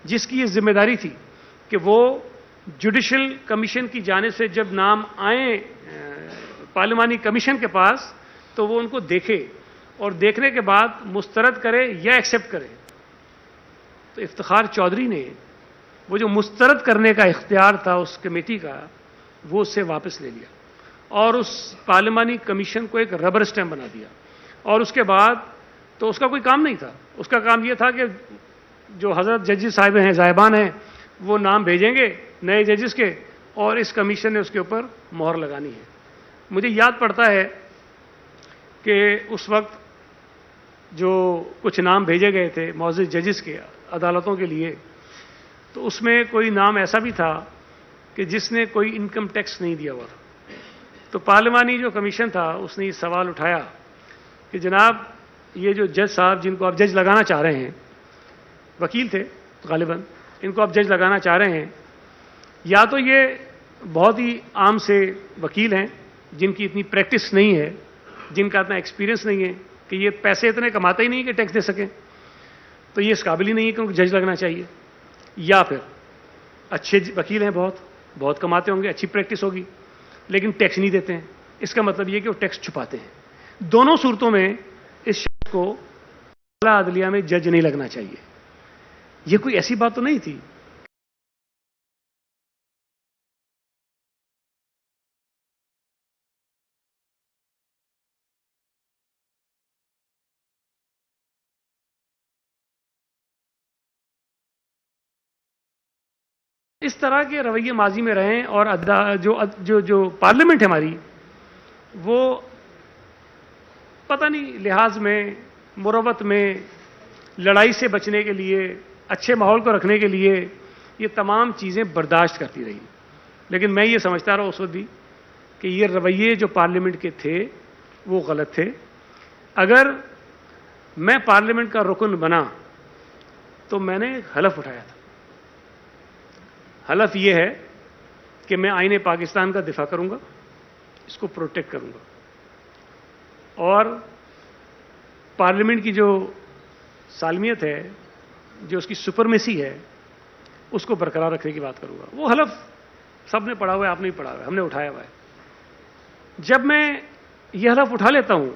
A: جس کی یہ ذمہ داری تھی کہ وہ جوڈیشل کمیشن کی جانب سے جب نام آئیں پارلیمانی کمیشن کے پاس تو وہ ان کو دیکھے اور دیکھنے کے بعد مسترد کرے یا ایکسیپٹ کرے، تو افتخار چودھری نے وہ جو مسترد کرنے کا اختیار تھا اس کمیٹی کا وہ اس سے واپس لے لیا اور اس پارلیمانی کمیشن کو ایک ربر اسٹیمپ بنا دیا، اور اس کے بعد تو اس کا کوئی کام نہیں تھا، اس کا کام یہ تھا کہ جو حضرت ججز صاحب ہیں صاحبان ہیں وہ نام بھیجیں گے نئے ججز کے، اور اس کمیشن نے اس کے اوپر مہر لگانی ہے۔ مجھے یاد پڑتا ہے کہ اس وقت جو کچھ نام بھیجے گئے تھے معزز ججز کے عدالتوں کے لیے، تو اس میں کوئی نام ایسا بھی تھا کہ جس نے کوئی انکم ٹیکس نہیں دیا ہوا تھا۔ تو پارلیمانی جو کمیشن تھا اس نے یہ سوال اٹھایا کہ جناب یہ جو جج صاحب جن کو آپ جج لگانا چاہ رہے ہیں، وکیل تھے غالباً، ان کو آپ جج لگانا چاہ رہے ہیں، یا تو یہ بہت ہی عام سے وکیل ہیں جن کی اتنی پریکٹس نہیں ہے، جن کا اتنا ایکسپیرینس نہیں ہے کہ یہ پیسے اتنے کماتے ہی نہیں کہ ٹیکس دے سکیں، تو یہ اس قابل ہی نہیں ہے کہ ان کو جج لگنا چاہیے، یا پھر اچھے وکیل ہیں، بہت کماتے ہوں گے، اچھی پریکٹس ہوگی لیکن ٹیکس نہیں دیتے ہیں، اس کا مطلب یہ کہ وہ ٹیکس چھپاتے ہیں۔ دونوں صورتوں میں اس شخص کو اعلیٰ عدلیہ میں جج نہیں لگنا چاہیے۔ یہ کوئی ایسی بات تو نہیں تھی۔ اس طرح کے رویے ماضی میں رہیں، اور جو پارلیمنٹ ہے ہماری وہ پتہ نہیں لحاظ میں، مروت میں، لڑائی سے بچنے کے لیے، اچھے ماحول کو رکھنے کے لیے یہ تمام چیزیں برداشت کرتی رہی، لیکن میں یہ سمجھتا رہا اس وقت بھی کہ یہ رویے جو پارلیمنٹ کے تھے وہ غلط تھے۔ اگر میں پارلیمنٹ کا رکن بنا تو میں نے حلف اٹھایا تھا، حلف یہ ہے کہ میں آئین پاکستان کا دفاع کروں گا، اس کو پروٹیکٹ کروں گا، اور پارلیمنٹ کی جو سالمیت ہے، جو اس کی سپرمیسی ہے، اس کو برقرار رکھنے کی بات کروں گا۔ وہ حلف سب نے پڑھا ہوا ہے، آپ نے بھی پڑھا ہوا ہے، ہم نے اٹھایا ہوا ہے۔ جب میں یہ حلف اٹھا لیتا ہوں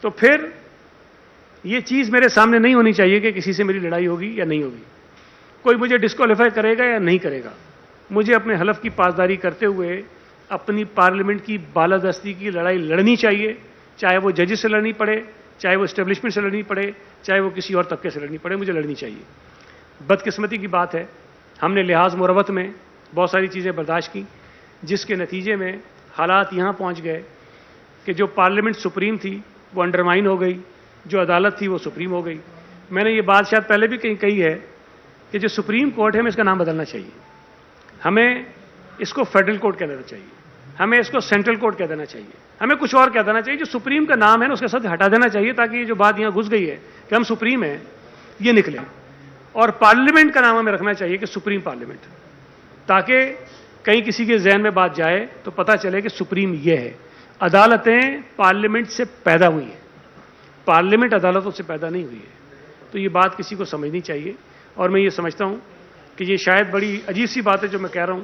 A: تو پھر یہ چیز میرے سامنے نہیں ہونی چاہیے کہ کسی سے میری لڑائی ہوگی یا نہیں ہوگی، کوئی مجھے ڈسکوالیفائی کرے گا یا نہیں کرے گا۔ مجھے اپنے حلف کی پاسداری کرتے ہوئے اپنی پارلیمنٹ کی بالادستی کی لڑائی لڑنی چاہیے، چاہے وہ ججز سے لڑنی پڑے، چاہے وہ اسٹیبلشمنٹ سے لڑنی پڑے، چاہے وہ کسی اور طبقے سے لڑنی پڑے، مجھے لڑنی چاہیے۔ بدقسمتی کی بات ہے ہم نے لحاظ مروت میں بہت ساری چیزیں برداشت کی، جس کے نتیجے میں حالات یہاں پہنچ گئے کہ جو پارلیمنٹ سپریم تھی وہ انڈرمائن ہو گئی، جو عدالت تھی وہ سپریم ہو گئی۔ میں نے یہ بات شاید پہلے بھی کہیں کہی ہے کہ جو سپریم کورٹ ہے ہمیں اس کا نام بدلنا چاہیے، ہمیں اس کو فیڈرل کورٹ کہہ دینا چاہیے، ہمیں اس کو سینٹرل کورٹ کہہ دینا چاہیے، ہمیں کچھ اور کہہ دینا چاہیے۔ جو سپریم کا نام ہے نا اس کے ساتھ ہٹا دینا چاہیے، تاکہ یہ جو بات یہاں گھس گئی ہے کہ ہم سپریم ہیں یہ نکلے، اور پارلیمنٹ کا نام ہمیں رکھنا چاہیے کہ سپریم پارلیمنٹ، تاکہ کہیں کسی کے ذہن میں بات جائے تو پتہ چلے کہ سپریم یہ ہے۔ عدالتیں پارلیمنٹ سے پیدا ہوئی ہیں، پارلیمنٹ عدالتوں سے پیدا نہیں ہوئی ہے، تو یہ بات کسی کو سمجھنی چاہیے۔ اور میں یہ سمجھتا ہوں کہ یہ شاید بڑی عجیب سی بات ہے جو میں کہہ رہا ہوں،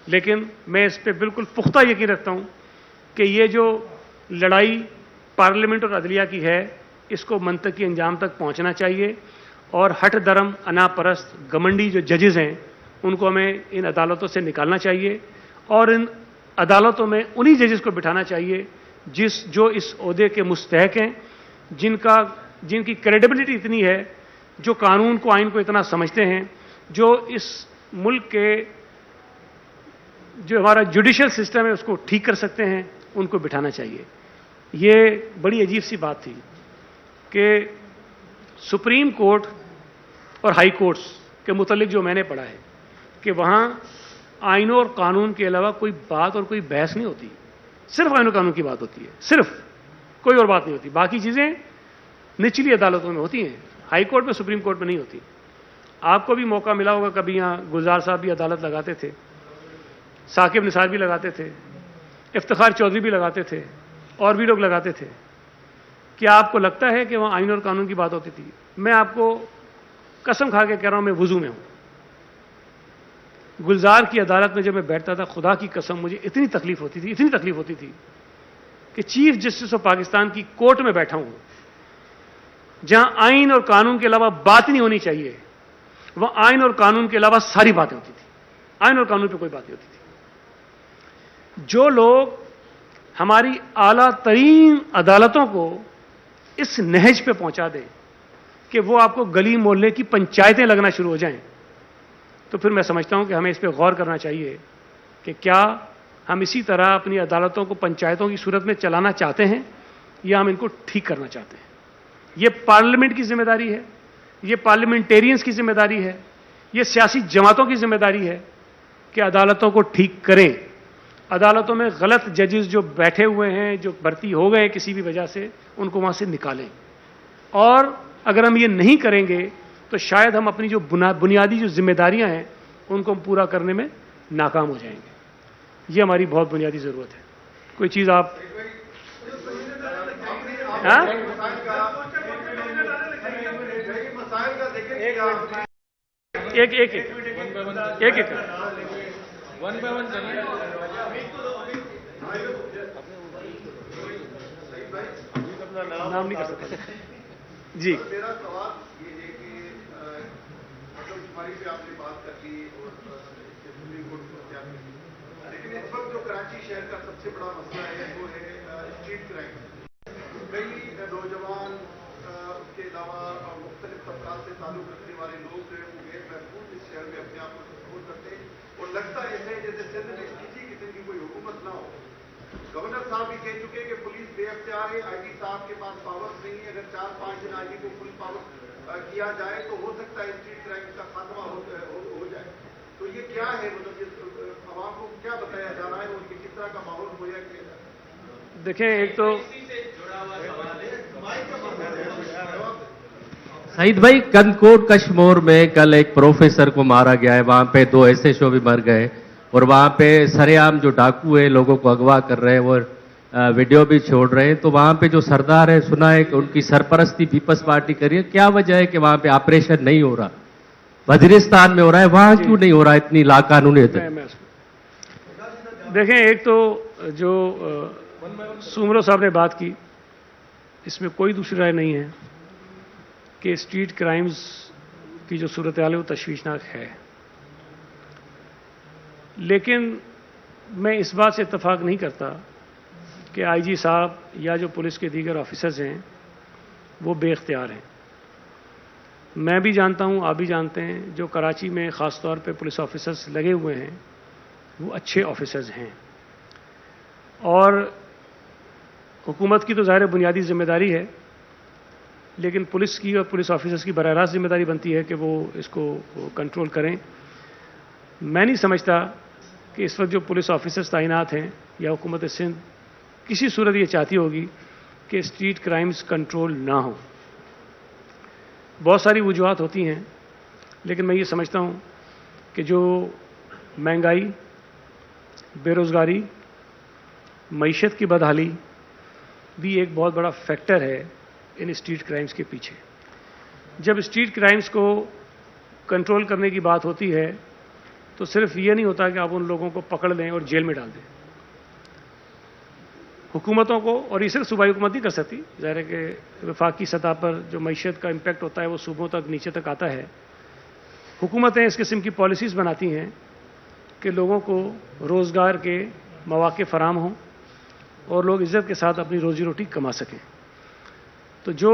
A: لیکن میں اس پہ بالکل پختہ یقین رکھتا ہوں کہ یہ جو لڑائی پارلیمنٹ اور عدلیہ کی ہے اس کو منطقی انجام تک پہنچنا چاہیے، اور ہٹ درم انا پرست گمنڈی جو ججز ہیں ان کو ہمیں ان عدالتوں سے نکالنا چاہیے، اور ان عدالتوں میں انہی ججز کو بٹھانا چاہیے جو اس عہدے کے مستحق ہیں، جن کا جن کی کریڈیبلٹی اتنی ہے, جو قانون کو, آئین کو اتنا سمجھتے ہیں, جو اس ملک کے جو ہمارا جوڈیشل سسٹم ہے اس کو ٹھیک کر سکتے ہیں, ان کو بٹھانا چاہیے. یہ بڑی عجیب سی بات تھی کہ سپریم کورٹ اور ہائی کورٹس کے متعلق جو میں نے پڑھا ہے کہ وہاں آئینوں اور قانون کے علاوہ کوئی بات اور کوئی بحث نہیں ہوتی, صرف آئین و قانون کی بات ہوتی ہے, صرف, کوئی اور بات نہیں ہوتی. باقی چیزیں نچلی عدالتوں میں ہوتی ہیں, ہائی کورٹ میں, سپریم کورٹ میں نہیں ہوتی. آپ کو بھی موقع ملا ہوگا, کبھی یہاں گلزار صاحب بھی عدالت لگاتے تھے, ثاقب نثار بھی لگاتے تھے, افتخار چودھری بھی لگاتے تھے, اور بھی لوگ لگاتے تھے. کیا آپ کو لگتا ہے کہ وہاں آئین اور قانون کی بات ہوتی تھی؟ میں آپ کو قسم کھا کے کہہ رہا ہوں, میں وضو میں ہوں. گلزار کی عدالت میں جب میں بیٹھتا تھا, خدا کی قسم مجھے اتنی تکلیف ہوتی تھی کہ چیف جسٹس آف پاکستان کی کورٹ میں بیٹھا ہوں, جہاں آئین اور قانون کے علاوہ بات نہیں ہونی چاہیے, وہاں آئین اور قانون کے علاوہ ساری باتیں ہوتی تھی. آئین اور قانون پہ کوئی بات نہیں ہوتی تھی. جو لوگ ہماری اعلیٰ ترین عدالتوں کو اس نہج پہ پہنچا دیں کہ وہ آپ کو گلی محلے کی پنچایتیں لگنا شروع ہو جائیں, تو پھر میں سمجھتا ہوں کہ ہمیں اس پہ غور کرنا چاہیے کہ کیا ہم اسی طرح اپنی عدالتوں کو پنچایتوں کی صورت میں چلانا چاہتے ہیں یا ہم ان کو ٹھیک کرنا چاہتے ہیں. یہ پارلیمنٹ کی ذمہ داری ہے, یہ پارلیمنٹیرینز کی ذمہ داری ہے, یہ سیاسی جماعتوں کی ذمہ داری ہے کہ عدالتوں کو ٹھیک کریں. عدالتوں میں غلط ججز جو بیٹھے ہوئے ہیں, جو بھرتی ہو گئے کسی بھی وجہ سے, ان کو وہاں سے نکالیں. اور اگر ہم یہ نہیں کریں گے تو شاید ہم اپنی جو بنیادی جو ذمہ داریاں ہیں ان کو ہم پورا کرنے میں ناکام ہو جائیں گے. یہ ہماری بہت بنیادی ضرورت ہے. کوئی چیز آپ ایک ایک ایک ایک نام نہیں کر سکتے جی.
B: میرا سوال یہ ہے کہ مطلب ہماری پہ آپ نے بات کر لی اور سپریم کورٹ کو کیا کر لی, لیکن اس وقت جو کراچی شہر کا سب سے بڑا مسئلہ ہے وہ ہے اسٹریٹ کرائم. کئی نوجوان اس کے علاوہ مختلف طبقات سے تعلق رکھنے والے لوگ جو ہیں وہ غیر محفوظ اس شہر میں اپنے آپ کو تصور کرتے ہیں, اور لگتا ہے جیسے سندھ میں کسی قسم کی کوئی حکومت نہ ہو. گورنر صاحب بھی کہہ چکے کہ پولیس بے اختیار ہے, آئی جی صاحب کے پاس پاورز نہیں ہے. اگر 4-5 دن آئی جی کو فل پاور کیا جائے تو ہو سکتا ہے اسٹریٹ کرائم کا خاتمہ ہو جائے. تو یہ کیا ہے, مطلب عوام کو کیا بتایا جا رہا ہے اور یہ کس طرح کا ماحول مہیا کیا جائے؟
A: دیکھیں, ایک تو
C: سعید بھائی, کندکوٹ کشمور میں کل ایک پروفیسر کو مارا گیا ہے, وہاں پہ 2 SHO بھی مر گئے, اور وہاں پہ سرے عام جو ڈاکو ہیں لوگوں کو اغوا کر رہے ہیں وہ ویڈیو بھی چھوڑ رہے ہیں. تو وہاں پہ جو سردار ہے, سنا ہے کہ ان کی سرپرستی پیپلز پارٹی کر رہی ہے. کیا وجہ ہے کہ وہاں پہ آپریشن نہیں ہو رہا؟ وزیرستان میں ہو رہا ہے, وہاں کیوں نہیں ہو رہا اتنی لاقانونیت؟
A: دیکھیں, ایک تو جو سومرو صاحب نے بات کی, اس میں کوئی دوسری رائے نہیں ہے کہ اسٹریٹ کرائمز کی جو صورتحال ہے وہ تشویشناک ہے. لیکن میں اس بات سے اتفاق نہیں کرتا کہ آئی جی صاحب یا جو پولیس کے دیگر آفیسرز ہیں وہ بے اختیار ہیں. میں بھی جانتا ہوں, آپ بھی جانتے ہیں, جو کراچی میں خاص طور پہ پولیس آفیسرز لگے ہوئے ہیں وہ اچھے آفیسرز ہیں. اور حکومت کی تو ظاہر بنیادی ذمہ داری ہے, لیکن پولیس کی اور پولیس آفیسرز کی براہ راست ذمہ داری بنتی ہے کہ وہ اس کو کنٹرول کریں. میں نہیں سمجھتا کہ اس وقت جو پولیس آفیسرز تعینات ہیں یا حکومت سندھ کسی صورت یہ چاہتی ہوگی کہ اسٹریٹ کرائمز کنٹرول نہ ہوں. بہت ساری وجوہات ہوتی ہیں, لیکن میں یہ سمجھتا ہوں کہ جو مہنگائی, بے روزگاری, معیشت کی بدحالی بھی ایک بہت بڑا فیکٹر ہے ان اسٹریٹ کرائمز کے پیچھے. جب اسٹریٹ کرائمز کو کنٹرول کرنے کی بات ہوتی ہے تو صرف یہ نہیں ہوتا کہ آپ ان لوگوں کو پکڑ لیں اور جیل میں ڈال دیں. حکومتوں کو, اور یہ صرف صوبائی حکومت نہیں کر سکتی, ظاہر ہے کہ وفاقی سطح پر جو معیشت کا امپیکٹ ہوتا ہے وہ صوبوں تک نیچے تک آتا ہے. حکومتیں اس قسم کی پالیسیز بناتی ہیں کہ لوگوں کو روزگار کے مواقع فراہم ہوں اور لوگ عزت کے ساتھ اپنی روزی روٹی کما سکیں. تو جو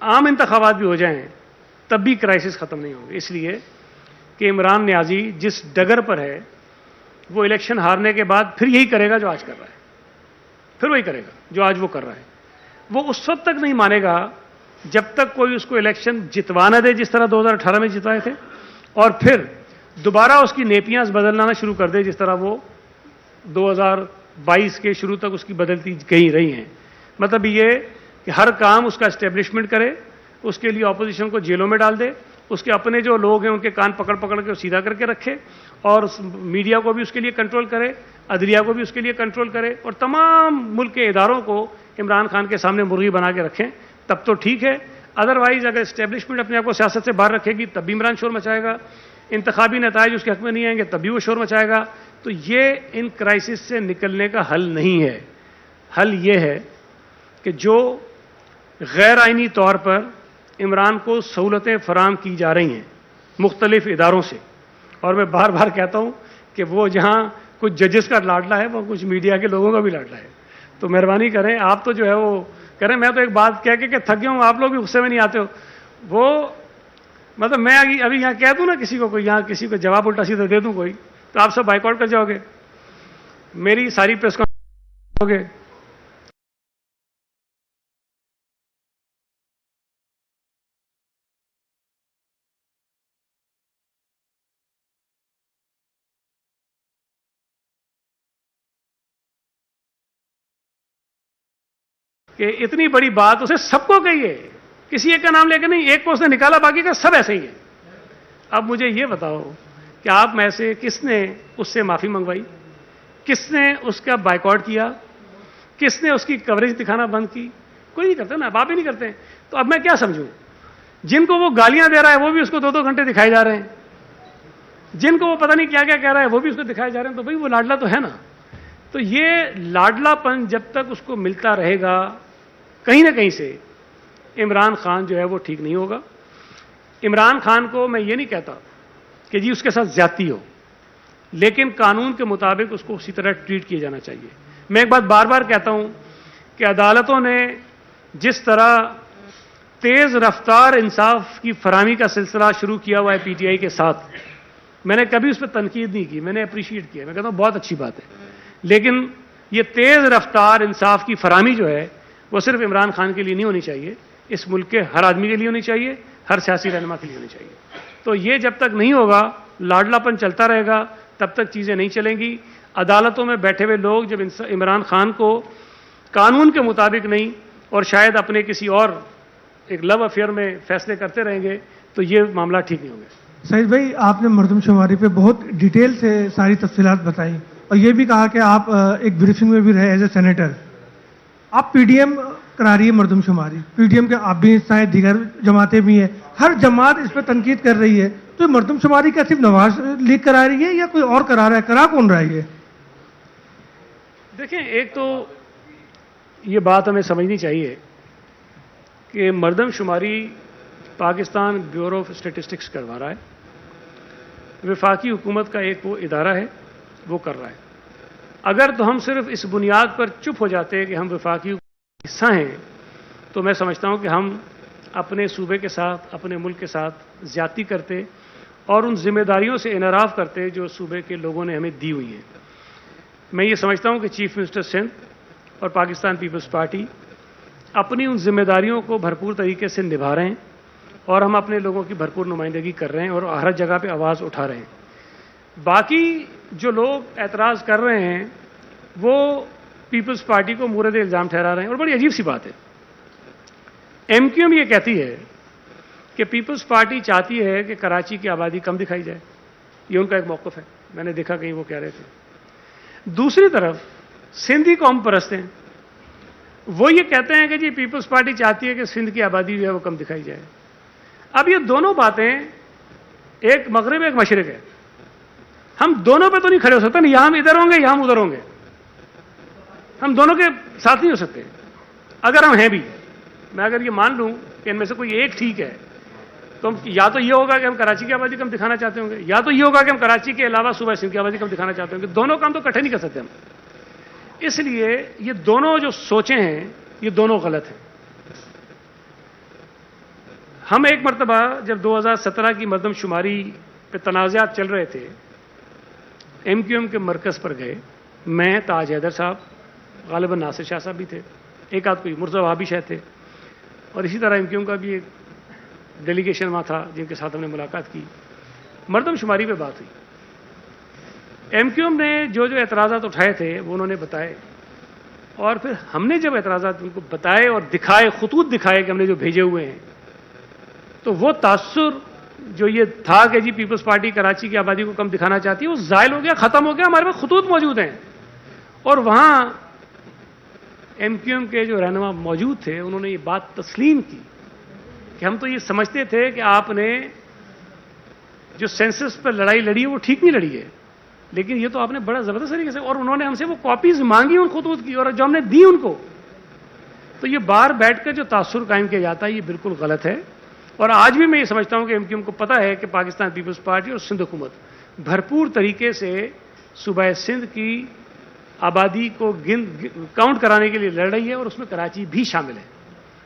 A: عام انتخابات بھی ہو جائیں تب بھی کرائسس ختم نہیں ہوں گے، اس لیے کہ عمران نیازی جس ڈگر پر ہے وہ الیکشن ہارنے کے بعد پھر یہی کرے گا جو آج کر رہا ہے، پھر وہی کرے گا جو آج وہ کر رہا ہے۔ وہ اس وقت تک نہیں مانے گا جب تک کوئی اس کو الیکشن جتوا نہ دے جس طرح 2018 میں جتوائے تھے، اور پھر دوبارہ اس کی نیپیاں بدلنا شروع کر دے جس طرح وہ 2022 کے شروع تک اس کی بدلتی گئی رہی ہیں۔ مطلب یہ کہ ہر کام اس کا اسٹیبلشمنٹ کرے، اس کے لیے اپوزیشن کو جیلوں میں ڈال دے، اس کے اپنے جو لوگ ہیں ان کے کان پکڑ پکڑ کے سیدھا کر کے رکھے، اور میڈیا کو بھی اس کے لیے کنٹرول کرے، عدلیہ کو بھی اس کے لیے کنٹرول کرے، اور تمام ملک کے اداروں کو عمران خان کے سامنے مرغی بنا کے رکھیں، تب تو ٹھیک ہے۔ ادروائز اگر اسٹیبلشمنٹ اپنے آپ کو سیاست سے باہر رکھے گی تب بھی عمران شور مچائے گا، انتخابی نتائج اس کے حق میں نہیں آئیں گے تب بھی وہ شور مچائے گا۔ تو یہ ان کرائسس سے نکلنے کا حل نہیں ہے۔ حل یہ ہے کہ جو غیر آئینی طور پر عمران کو سہولتیں فراہم کی جا رہی ہیں مختلف اداروں سے، اور میں بار بار کہتا ہوں کہ وہ جہاں کچھ ججز کا لاڈلا ہے وہ کچھ میڈیا کے لوگوں کا بھی لاڈلا ہے، تو مہربانی کریں آپ تو جو ہے وہ کریں۔ میں تو ایک بات کہہ کے کہ تھک گیا ہوں، آپ لوگ بھی غصے میں نہیں آتے ہو۔ وہ مطلب میں ابھی یہاں کہہ دوں نا کسی کو، کوئی یہاں کسی کو جواب الٹا سیدھا دے دوں کوئی، تو آپ سب بائیکاٹ کر جاؤ گے، میری ساری پریس کانفرنس ہو گے۔ کہ اتنی بڑی بات اسے سب کو کہیے، کسی ایک کا نام لے کے نہیں، ایک کو اس نے نکالا باقی کا سب ایسے ہی ہے۔ اب مجھے یہ بتاؤ کہ آپ میں سے کس نے اس سے معافی منگوائی، کس نے اس کا بائیکاٹ کیا، کس نے اس کی کوریج دکھانا بند کی؟ کوئی نہیں کرتا نا، آپ ہی نہیں کرتے۔ تو اب میں کیا سمجھوں؟ جن کو وہ گالیاں دے رہا ہے وہ بھی اس کو 2-2 گھنٹے دکھائے جا رہے ہیں، جن کو وہ پتہ نہیں کیا کیا کہہ رہا ہے وہ بھی اس کو دکھائے جا رہے ہیں، تو بھائی وہ لاڈلا تو ہے نا۔ تو یہ لاڈلا پن جب تک اس کو ملتا رہے گا کہیں نہ کہیں سے عمران خان جو ہے وہ ٹھیک نہیں ہوگا۔ عمران خان کو میں یہ نہیں کہتا کہ جی اس کے ساتھ زیادتی ہو، لیکن قانون کے مطابق اس کو اسی طرح ٹریٹ کیا جانا چاہیے۔ میں ایک بات بار بار کہتا ہوں کہ عدالتوں نے جس طرح تیز رفتار انصاف کی فراہمی کا سلسلہ شروع کیا ہوا ہے پی ٹی آئی کے ساتھ، میں نے کبھی اس پہ تنقید نہیں کی، میں نے اپریشیٹ کیا، میں کہتا ہوں بہت اچھی بات ہے، لیکن یہ تیز رفتار انصاف کی فراہمی جو ہے وہ صرف عمران خان کے لیے نہیں ہونی چاہیے، اس ملک کے ہر آدمی کے لیے ہونی چاہیے، ہر سیاسی رہنما کے لیے ہونی چاہیے۔ تو یہ جب تک نہیں ہوگا، لاڈلا پن چلتا رہے گا، تب تک چیزیں نہیں چلیں گی۔ عدالتوں میں بیٹھے ہوئے لوگ جب عمران خان کو قانون کے مطابق نہیں اور شاید اپنے کسی اور ایک لو افیئر میں فیصلے کرتے رہیں گے تو یہ معاملہ ٹھیک نہیں ہوگا۔
D: سعید بھائی، آپ نے مردم شماری پہ بہت ڈیٹیل سے ساری تفصیلات بتائیں، اور یہ بھی کہا کہ آپ ایک بریفنگ میں بھی رہے ایز اے سینیٹر۔ آپ پی ڈی ایم کرا رہی ہے مردم شماری، پی ڈی ایم کے آپ بھی حصہ ہیں، دیگر جماعتیں بھی ہیں، ہر جماعت اس پہ تنقید کر رہی ہے، تو یہ مردم شماری کیا صرف نواز لیگ کرا رہی ہے یا کوئی اور کرا رہا ہے؟ کرا کون رہا ہے یہ؟
A: دیکھیں، ایک تو یہ بات ہمیں سمجھنی چاہیے کہ مردم شماری پاکستان بیورو آف اسٹیٹسٹکس کروا رہا ہے، وفاقی حکومت کا ایک وہ ادارہ ہے وہ کر رہا ہے۔ اگر تو ہم صرف اس بنیاد پر چپ ہو جاتے کہ ہم وفاقی حصہ ہیں تو میں سمجھتا ہوں کہ ہم اپنے صوبے کے ساتھ، اپنے ملک کے ساتھ زیادتی کرتے اور ان ذمہ داریوں سے انحراف کرتے جو صوبے کے لوگوں نے ہمیں دی ہوئی ہیں۔ میں یہ سمجھتا ہوں کہ چیف منسٹر سندھ اور پاکستان پیپلز پارٹی اپنی ان ذمہ داریوں کو بھرپور طریقے سے نبھا رہے ہیں، اور ہم اپنے لوگوں کی بھرپور نمائندگی کر رہے ہیں اور ہر جگہ پہ آواز اٹھا رہے ہیں۔ باقی جو لوگ اعتراض کر رہے ہیں وہ پیپلز پارٹی کو مورد الزام ٹھہرا رہے ہیں، اور بڑی عجیب سی بات ہے۔ ایم کیو ایم یہ کہتی ہے کہ پیپلز پارٹی چاہتی ہے کہ کراچی کی آبادی کم دکھائی جائے، یہ ان کا ایک موقف ہے، میں نے دیکھا کہیں وہ کہہ رہے تھے۔ دوسری طرف سندھی قوم پرست ہیں، وہ یہ کہتے ہیں کہ جی پیپلز پارٹی چاہتی ہے کہ سندھ کی آبادی جو ہے وہ کم دکھائی جائے۔ اب یہ دونوں باتیں، ایک مغرب ایک مشرق ہے، ہم دونوں پہ تو نہیں کھڑے ہو سکتے نا، یا ہم ادھر ہوں گے یا ہم ادھر ہوں گے، ہم دونوں کے ساتھ نہیں ہو سکتے۔ اگر ہم ہیں بھی، میں اگر یہ مان لوں کہ ان میں سے کوئی ایک ٹھیک ہے تو یا تو یہ ہوگا کہ ہم کراچی کی آبادی کم دکھانا چاہتے ہوں گے، یا تو یہ ہوگا کہ ہم کراچی کے علاوہ صوبہ سندھ کی آبادی کم دکھانا چاہتے ہوں گے۔ دونوں کام تو اکٹھے نہیں کر سکتے ہم۔ اس لیے یہ دونوں جو سوچیں ہیں یہ دونوں غلط ہیں۔ ہم ایک مرتبہ جب 2017 کی مردم شماری پہ تنازعات چل رہے تھے ایم کیو ایم کے مرکز پر گئے، میں، تاج حیدر صاحب، غالباً ناصر شاہ صاحب بھی تھے، ایک آدھ کوئی مرزا وہابی شاید تھے، اور اسی طرح ایم کیو ایم کا بھی ایک ڈیلیگیشن وہاں تھا جن کے ساتھ ہم نے ملاقات کی، مردم شماری پہ بات ہوئی۔ ایم کیو ایم نے جو اعتراضات اٹھائے تھے وہ انہوں نے بتائے، اور پھر ہم نے جب اعتراضات ان کو بتائے اور دکھائے، خطوط دکھائے کہ ہم نے جو بھیجے ہوئے ہیں، تو وہ تاثر جو یہ تھا کہ جی پیپلز پارٹی کراچی کی آبادی کو کم دکھانا چاہتی ہے، وہ زائل ہو گیا، ختم ہو گیا۔ ہمارے پاس خطوط موجود ہیں، اور وہاں ایم کیو ایم کے جو رہنما موجود تھے انہوں نے یہ بات تسلیم کی کہ ہم تو یہ سمجھتے تھے کہ آپ نے جو سینسس پر لڑائی لڑی ہے وہ ٹھیک نہیں لڑی ہے، لیکن یہ تو آپ نے بڑا زبردست طریقے سے، اور انہوں نے ہم سے وہ کاپیز مانگی ان خطوط کی، اور جو ہم نے دی ان کو، تو یہ باہر بیٹھ کر جو تاثر قائم کیا جاتا ہے یہ بالکل غلط ہے۔ اور آج بھی میں یہ سمجھتا ہوں کہ ایم کیو ایم کو پتہ ہے کہ پاکستان پیپلز پارٹی اور سندھ حکومت بھرپور طریقے سے صوبہ سندھ کی آبادی کو کاؤنٹ کرانے کے لیے لڑ رہی ہے، اور اس میں کراچی بھی شامل ہے۔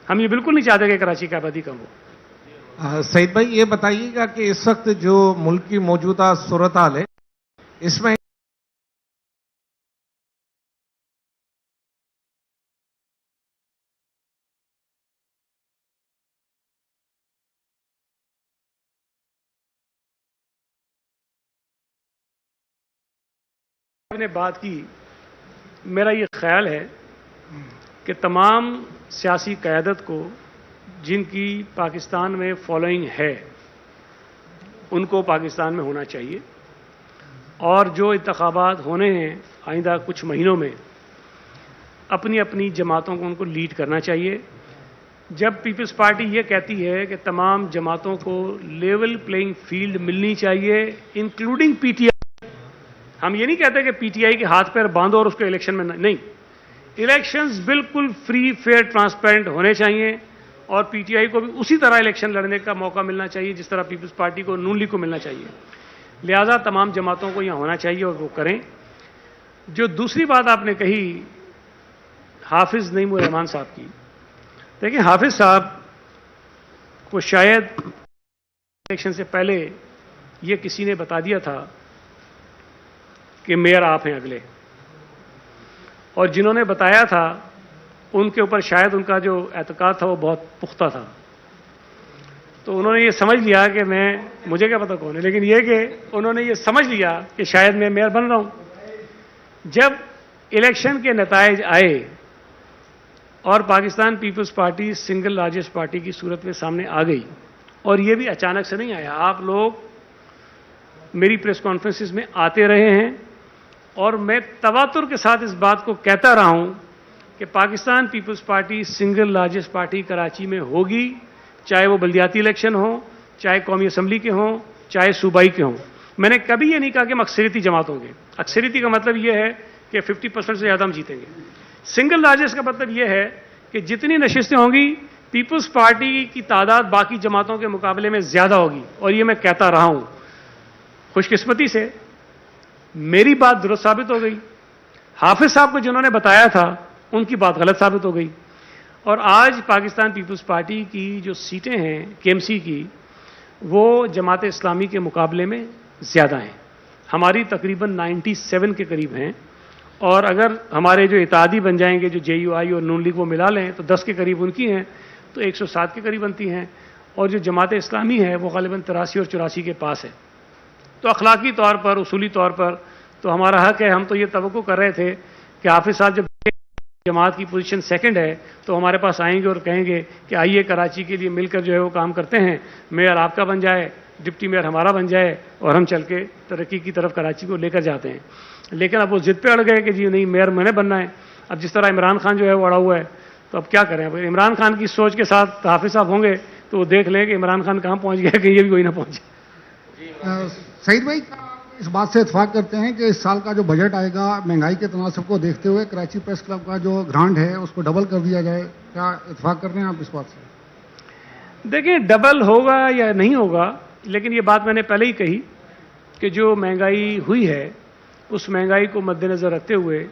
A: ہم یہ بالکل نہیں چاہتے کہ کراچی کی آبادی کم ہو۔
E: سعید بھائی یہ بتائیے گا کہ اس وقت جو ملک کی موجودہ صورتحال ہے اس میں
A: آپ نے بات کی، میرا یہ خیال ہے کہ تمام سیاسی قیادت کو جن کی پاکستان میں فالوئنگ ہے ان کو پاکستان میں ہونا چاہیے، اور جو انتخابات ہونے ہیں آئندہ کچھ مہینوں میں اپنی اپنی جماعتوں کو ان کو لیڈ کرنا چاہیے۔ جب پیپلز پارٹی یہ کہتی ہے کہ تمام جماعتوں کو لیول پلینگ فیلڈ ملنی چاہیے انکلوڈنگ پی ٹی آئی، ہم یہ نہیں کہتے کہ پی ٹی آئی کے ہاتھ پیر باندھو اور اس کو الیکشن میں نہیں، الیکشنز بالکل فری فیئر ٹرانسپیرنٹ ہونے چاہیے، اور پی ٹی آئی کو بھی اسی طرح الیکشن لڑنے کا موقع ملنا چاہیے جس طرح پیپلز پارٹی کو، نون لیگ کو ملنا چاہیے۔ لہذا تمام جماعتوں کو یہاں ہونا چاہیے اور وہ کریں۔ جو دوسری بات آپ نے کہی حافظ نعیم الرحمان صاحب کی، دیکھیں حافظ صاحب کو شاید الیکشن سے پہلے یہ کسی نے بتا دیا تھا کہ میئر آپ ہیں اگلے، اور جنہوں نے بتایا تھا ان کے اوپر شاید ان کا جو اعتقاد تھا وہ بہت پختہ تھا، تو انہوں نے یہ سمجھ لیا کہ مجھے کیا پتا کون ہے، لیکن یہ کہ انہوں نے یہ سمجھ لیا کہ شاید میں میئر بن رہا ہوں۔ جب الیکشن کے نتائج آئے اور Pakistan Peoples Party single largest party کی صورت میں سامنے آ گئی، اور یہ بھی اچانک سے نہیں آیا، آپ لوگ میری پریس کانفرنسز میں آتے رہے ہیں، اور میں تواتر کے ساتھ اس بات کو کہتا رہا ہوں کہ Pakistan Peoples Party single largest party Karachi میں ہوگی، چاہے وہ بلدیاتی الیکشن ہوں، چاہے قومی اسمبلی کے ہوں، چاہے صوبائی کے ہوں۔ میں نے کبھی یہ نہیں کہا کہ ہم اکثریتی جماعت ہوں گے، اکثریتی کا مطلب یہ ہے کہ 50% سے زیادہ ہم جیتیں گے۔ سنگل لارجسٹ کا مطلب یہ ہے کہ جتنی نشستیں ہوں گی پیپلز پارٹی کی تعداد باقی جماعتوں کے مقابلے میں زیادہ ہوگی، اور یہ میں کہتا رہا ہوں۔ خوش قسمتی سے میری بات درست ثابت ہو گئی، حافظ صاحب کو جنہوں نے بتایا تھا ان کی بات غلط ثابت ہو گئی، اور آج پاکستان پیپلز پارٹی کی جو سیٹیں ہیں کے ایم سی کی وہ جماعت اسلامی کے مقابلے میں زیادہ ہیں، ہماری تقریباً 97 کے قریب ہیں، اور اگر ہمارے جو اتحادی بن جائیں گے جو جے یو آئی اور نون لیگ وہ ملا لیں تو 10 کے قریب ان کی ہیں، تو 107 کے قریب بنتی ہیں، اور جو جماعت اسلامی ہے وہ غالباً 83 اور 84 کے پاس ہے۔ تو اخلاقی طور پر، اصولی طور پر تو ہمارا حق ہے، ہم تو یہ توقع کر رہے تھے کہ حافظ صاحب جب جماعت کی پوزیشن سیکنڈ ہے تو ہمارے پاس آئیں گے اور کہیں گے کہ آئیے کراچی کے لیے مل کر جو ہے وہ کام کرتے ہیں، میئر آپ کا بن جائے، ڈپٹی میئر ہمارا بن جائے، اور ہم چل کے ترقی کی طرف کراچی کو لے کر جاتے ہیں۔ لیکن اب وہ ضد پہ اڑ گئے کہ جی نہیں میئر میں نے بننا ہے۔ اب جس طرح عمران خان جو ہے وہ اڑا ہوا ہے، تو اب کیا کریں؟ اب عمران خان کی سوچ کے ساتھ حافظ صاحب ہوں گے تو وہ دیکھ لیں کہ عمران خان کہاں پہنچ گیا کہ یہ بھی کوئی نہ پہنچے۔
F: سعید بھائی اس بات سے اتفاق کرتے ہیں کہ اس سال کا جو بجٹ آئے گا مہنگائی کے تناسب کو دیکھتے ہوئے کراچی پریس کلب کا جو گرانٹ ہے اس کو ڈبل کر دیا جائے، کیا اتفاق کرتے ہیں آپ اس بات سے؟
A: دیکھیں ڈبل ہوگا یا نہیں ہوگا، لیکن یہ بات میں نے پہلے ہی کہی کہ جو مہنگائی ہوئی ہے اس مہنگائی کو مد نظر رکھتے ہوئے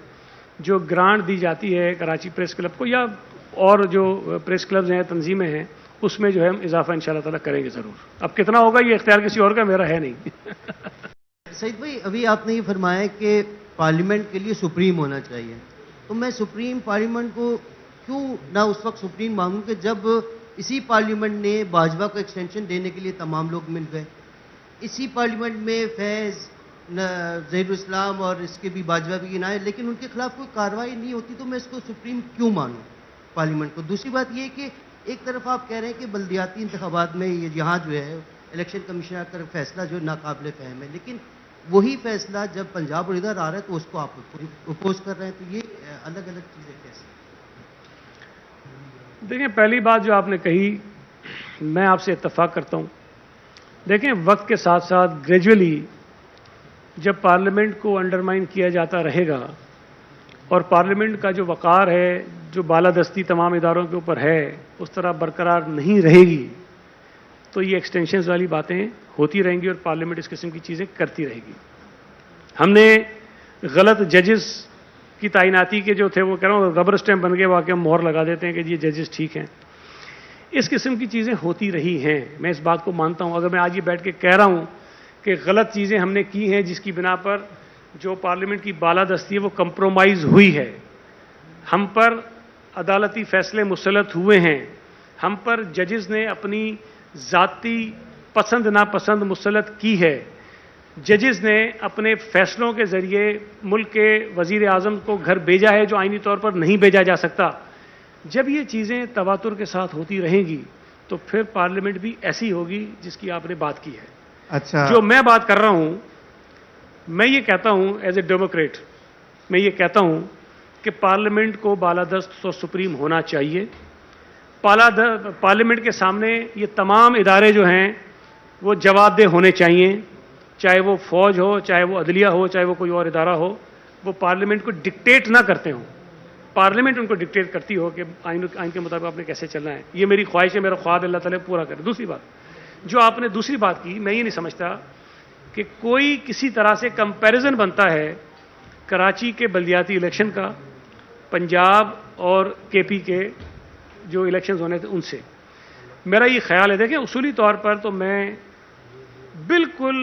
A: جو گرانٹ دی جاتی ہے کراچی پریس کلب کو یا اور جو پریس کلبز ہیں، تنظیمیں ہیں، اس میں جو ہے ہم اضافہ انشاءاللہ تعالیٰ کریں گے ضرور. اب کتنا ہوگا یہ اختیار کسی اور کا، میرا ہے نہیں.
G: سعید بھائی، ابھی آپ نے یہ فرمایا کہ پارلیمنٹ کے لیے سپریم ہونا چاہیے، تو میں سپریم پارلیمنٹ کو کیوں نہ اس وقت سپریم مانگوں کہ جب اسی پارلیمنٹ نے باجوہ کو ایکسٹینشن دینے کے لیے تمام لوگ مل گئے، اسی پارلیمنٹ میں فیض، ظہیر الاسلام اور اس کے بھی باجوہ بھی گنائے، لیکن ان کے خلاف کوئی کارروائی نہیں ہوتی، تو میں اس کو سپریم کیوں مانوں پارلیمنٹ کو؟ دوسری بات یہ کہ ایک طرف آپ کہہ رہے ہیں کہ بلدیاتی انتخابات میں یہاں جو ہے الیکشن کمیشنر کا فیصلہ جو ناقابل فہم ہے، لیکن وہی فیصلہ جب پنجاب اور ادھر آ رہا ہے تو اس کو آپ اپوز کر رہے ہیں، تو یہ الگ الگ چیزیں کیسے؟
A: دیکھیں، پہلی بات جو آپ نے کہی میں آپ سے اتفاق کرتا ہوں. دیکھیں، وقت کے ساتھ ساتھ گریجولی جب پارلیمنٹ کو انڈرمائن کیا جاتا رہے گا اور پارلیمنٹ کا جو وقار ہے، جو بالادستی تمام اداروں کے اوپر ہے، اس طرح برقرار نہیں رہے گی تو یہ ایکسٹینشنز والی باتیں ہوتی رہیں گی اور پارلیمنٹ اس قسم کی چیزیں کرتی رہے گی. ہم نے غلط ججز کی تعیناتی کے جو تھے وہ کہہ رہا ہوں ربر اسٹیمپ بن گئے، واقعی ہم مہر لگا دیتے ہیں کہ یہ ججز ٹھیک ہیں. اس قسم کی چیزیں ہوتی رہی ہیں، میں اس بات کو مانتا ہوں. اگر میں آج یہ بیٹھ کے کہہ رہا ہوں کہ غلط چیزیں ہم نے کی ہیں جس کی بنا پر جو پارلیمنٹ کی بالادستی ہے وہ کمپرومائز ہوئی ہے، ہم پر عدالتی فیصلے مسلط ہوئے ہیں، ہم پر ججز نے اپنی ذاتی پسند ناپسند مسلط کی ہے، ججز نے اپنے فیصلوں کے ذریعے ملک کے وزیر اعظم کو گھر بھیجا ہے جو آئینی طور پر نہیں بھیجا جا سکتا. جب یہ چیزیں تواتر کے ساتھ ہوتی رہیں گی تو پھر پارلیمنٹ بھی ایسی ہوگی جس کی آپ نے بات کی ہے.
B: اچھا،
A: جو میں بات کر رہا ہوں، میں یہ کہتا ہوں ایز اے ڈیموکریٹ، میں یہ کہتا ہوں کہ پارلیمنٹ کو بالادست و سپریم ہونا چاہیے. پارلیمنٹ کے سامنے یہ تمام ادارے جو ہیں وہ جواب دہ ہونے چاہیے، چاہے وہ فوج ہو، چاہے وہ عدلیہ ہو، چاہے وہ کوئی اور ادارہ ہو. وہ پارلیمنٹ کو ڈکٹیٹ نہ کرتے ہوں، پارلیمنٹ ان کو ڈکٹیٹ کرتی ہو کہ آئین کے مطابق آپ نے کیسے چلنا ہے. یہ میری خواہش ہے، میرا خواب اللہ تعالیٰ پورا کرے. دوسری بات جو آپ نے دوسری بات کی، میں یہ نہیں سمجھتا کہ کوئی کسی طرح سے کمپیریزن بنتا ہے کراچی کے بلدیاتی الیکشن کا پنجاب اور کے پی کے جو الیکشنز ہونے تھے ان سے. میرا یہ خیال ہے، دیکھیں اصولی طور پر تو میں بالکل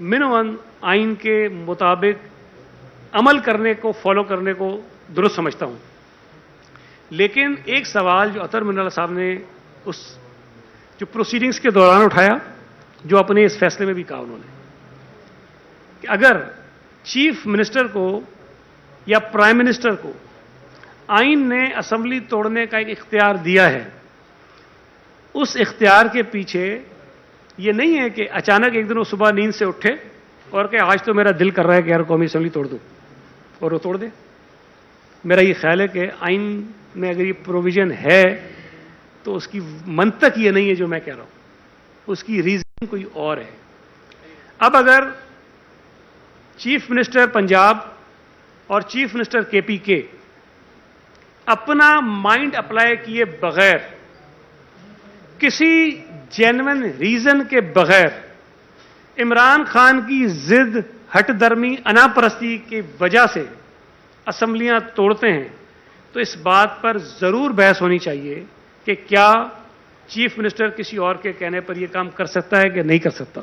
A: منون آئین کے مطابق عمل کرنے کو، فالو کرنے کو درست سمجھتا ہوں. لیکن ایک سوال جو عطر منالہ صاحب نے اس جو پروسیڈنگز کے دوران اٹھایا، جو اپنے اس فیصلے میں بھی کہا انہوں نے کہ اگر چیف منسٹر کو یا پرائم منسٹر کو آئین نے اسمبلی توڑنے کا ایک اختیار دیا ہے، اس اختیار کے پیچھے یہ نہیں ہے کہ اچانک ایک دن وہ صبح نیند سے اٹھے اور کہ آج تو میرا دل کر رہا ہے کہ یار قومی اسمبلی توڑ دوں اور وہ توڑ دے. میرا یہ خیال ہے کہ آئین میں اگر یہ پروویژن ہے تو اس کی منطق یہ نہیں ہے جو میں کہہ رہا ہوں، اس کی ریزن کوئی اور ہے. اب اگر چیف منسٹر پنجاب اور چیف منسٹر کے پی کے اپنا مائنڈ اپلائی کیے بغیر، کسی جینون ریزن کے بغیر عمران خان کی ضد، ہٹ درمی، انا پرستی کی وجہ سے اسمبلیاں توڑتے ہیں تو اس بات پر ضرور بحث ہونی چاہیے کہ کیا چیف منسٹر کسی اور کے کہنے پر یہ کام کر سکتا ہے کہ نہیں کر سکتا.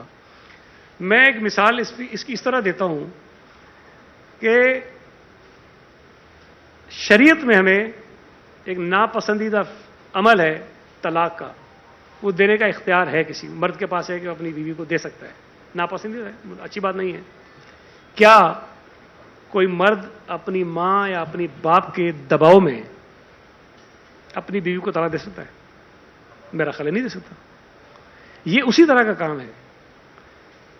A: میں ایک مثال اس کی اس طرح دیتا ہوں کہ شریعت میں ہمیں ایک ناپسندیدہ عمل ہے طلاق کا، وہ دینے کا اختیار ہے کسی مرد کے پاس ہے کہ وہ اپنی بیوی کو دے سکتا ہے. ناپسندیدہ ہے، اچھی بات نہیں ہے. کیا کوئی مرد اپنی ماں یا اپنی باپ کے دباؤ میں اپنی بیوی کو طلاق دے سکتا ہے؟ میرا خیال نہیں دے سکتا. یہ اسی طرح کا کام ہے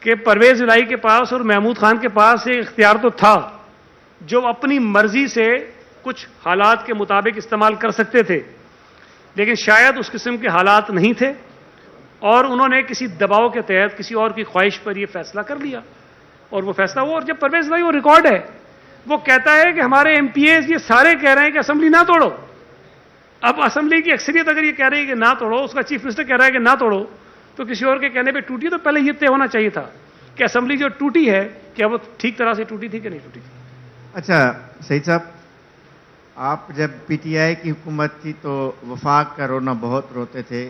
A: کہ پرویز الہی کے پاس اور محمود خان کے پاس ایک اختیار تو تھا جو اپنی مرضی سے کچھ حالات کے مطابق استعمال کر سکتے تھے، لیکن شاید اس قسم کے حالات نہیں تھے اور انہوں نے کسی دباؤ کے تحت کسی اور کی خواہش پر یہ فیصلہ کر لیا اور وہ فیصلہ ہوا. اور جب پرویز الہی وہ ریکارڈ ہے، وہ کہتا ہے کہ ہمارے ایم پی ایز یہ سارے کہہ رہے ہیں کہ اسمبلی نہ توڑو. اب اسمبلی کی اکثریت اگر یہ کہہ رہی ہے کہ نہ توڑو، اس کا چیف منسٹر کہہ رہا ہے کہ نہ توڑو، تو کسی اور کے کہنے پہ ٹوٹی. تو پہلے یہ طے ہونا چاہیے تھا کہ اسمبلی جو ٹوٹی ہے کیا وہ ٹھیک طرح سے ٹوٹی تھی کہ نہیں ٹوٹی تھی.
B: اچھا سعید صاحب، آپ جب پی ٹی آئی کی حکومت تھی تو وفاق کا رونا بہت روتے تھے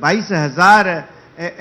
B: 22,000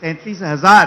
B: 33,000